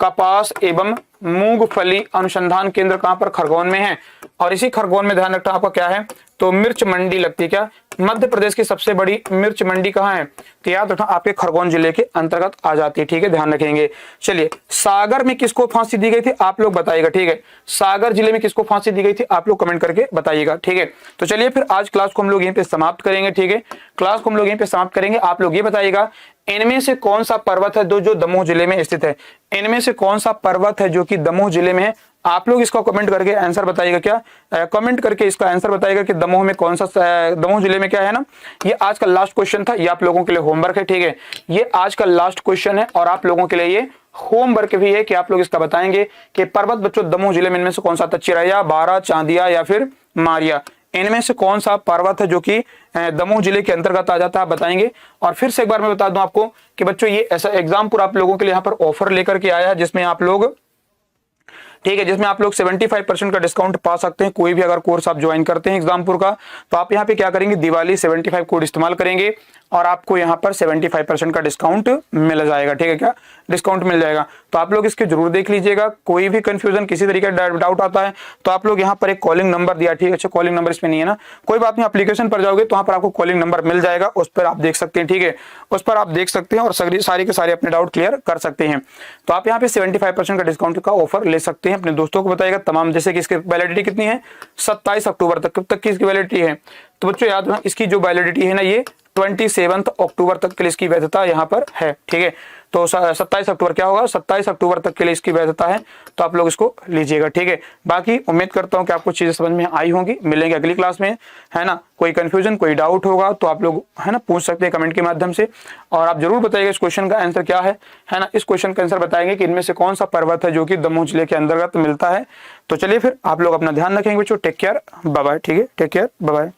कपास एवं मूंगफली अनुसंधान केंद्र कहां पर? खरगोन में है। और इसी खरगोन में ध्यान रखना आपका क्या है? तो मिर्च मंडी लगती है। क्या? मध्य प्रदेश की सबसे बड़ी मिर्च मंडी कहां है? तो याद रखना, आपके खरगोन जिले के अंतर्गत आ जाती है। ठीक है, ध्यान रखेंगे। चलिए, सागर में किसको फांसी दी गई थी? आप लोग बताइएगा। ठीक है, सागर जिले में किसको फांसी दी गई थी? आप लोग कमेंट करके बताइएगा। ठीक है, तो चलिए फिर आज क्लास को हम लोग यहीं पे समाप्त करेंगे। ठीक है, क्लास को हम लोग यहीं पे समाप्त करेंगे। आप लोग ये बताइएगा, इनमें से कौन सा पर्वत है जो दमोह जिले में स्थित है? इनमें से कौन सा पर्वत है जो कि दमोह जिले में है? आप लोग इसका कमेंट करके आंसर बताइएगा, क्या कमेंट करके इसका आंसर बताइएगा कि दमोह में कौन सा, दमोह जिले में क्या है ना। ये आज का लास्ट क्वेश्चन था, ये आप लोगों के लिए होमवर्क है, ठीक है। ये आज का लास्ट क्वेश्चन है और आप लोगों के लिए ये होमवर्क भी है कि आप लोग इसका बताएंगे कि पर्वत बच्चों दमोह जिले में इनमें से कौन सा था, चिरैया, बारा, चांदिया या फिर मारिया, इनमें से कौन सा पर्वत है जो कि दमोह जिले के अंतर्गत आ जाता है, आप बताएंगे। और फिर से एक बार मैं बता दूं आपको कि बच्चों ये ऐसा एग्जामपुर आप लोगों के लिए यहाँ पर ऑफर लेकर के आया है, जिसमें आप लोग, ठीक है, जिसमें आप लोग 75% का डिस्काउंट पा सकते हैं। कोई भी अगर कोर्स आप ज्वाइन करते हैं एग्जामपुर का, तो आप यहाँ पे क्या करेंगे, दिवाली 75 कोड इस्तेमाल करेंगे और आपको यहाँ पर 75% का डिस्काउंट मिल जाएगा, ठीक है, क्या डिस्काउंट मिल जाएगा। तो आप लोग इसके जरूर देख लीजिएगा। कोई भी कंफ्यूजन, किसी तरीके का डाउट आता है तो आप लोग यहाँ पर एक कॉलिंग नंबर दिया, ठीक है, अच्छा कॉलिंग नंबर इसमें नहीं है ना, कोई बात नहीं, एप्लीकेशन पर जाओगे तो वहाँ पर आपको कॉलिंग नंबर मिल जाएगा, उस पर आप देख सकते हैं, ठीक है, उस पर आप देख सकते हैं और सारे के सारे अपने डाउट क्लियर कर सकते हैं। तो आप यहाँ पे 75% का डिस्काउंट का ऑफर ले सकते हैं, अपने दोस्तों को बताइएगा तमाम। जैसे कि इसकी वैलिडिटी कितनी है, 27 अक्टूबर तक, कब तक की इसकी वैलिडिटी है, तो बच्चों याद रखना इसकी जो वैलिडिटी है ना, ये 27 अक्टूबर तक के लिए इसकी वैधता यहाँ पर है, ठीक है। तो 27 अक्टूबर क्या होगा, 27 अक्टूबर तक के लिए इसकी वैधता है, तो आप लोग इसको लीजिएगा, ठीक है। बाकी उम्मीद करता हूँ कि आपको चीजें समझ में आई होंगी। मिलेंगे अगली क्लास में, है ना। कोई कंफ्यूजन, कोई डाउट होगा तो आप लोग, है ना, पूछ सकते हैं कमेंट के माध्यम से। और आप जरूर बताइएगा इस क्वेश्चन का आंसर क्या है ना। इस क्वेश्चन का आंसर बताएंगे कि इनमें से कौन सा पर्वत है जो कि दमोह जिले के अंतर्गत मिलता है। तो चलिए फिर आप लोग अपना ध्यान रखेंगे बच्चों, टेक केयर, बाय बाय, ठीक है, टेक केयर, बाय बाय।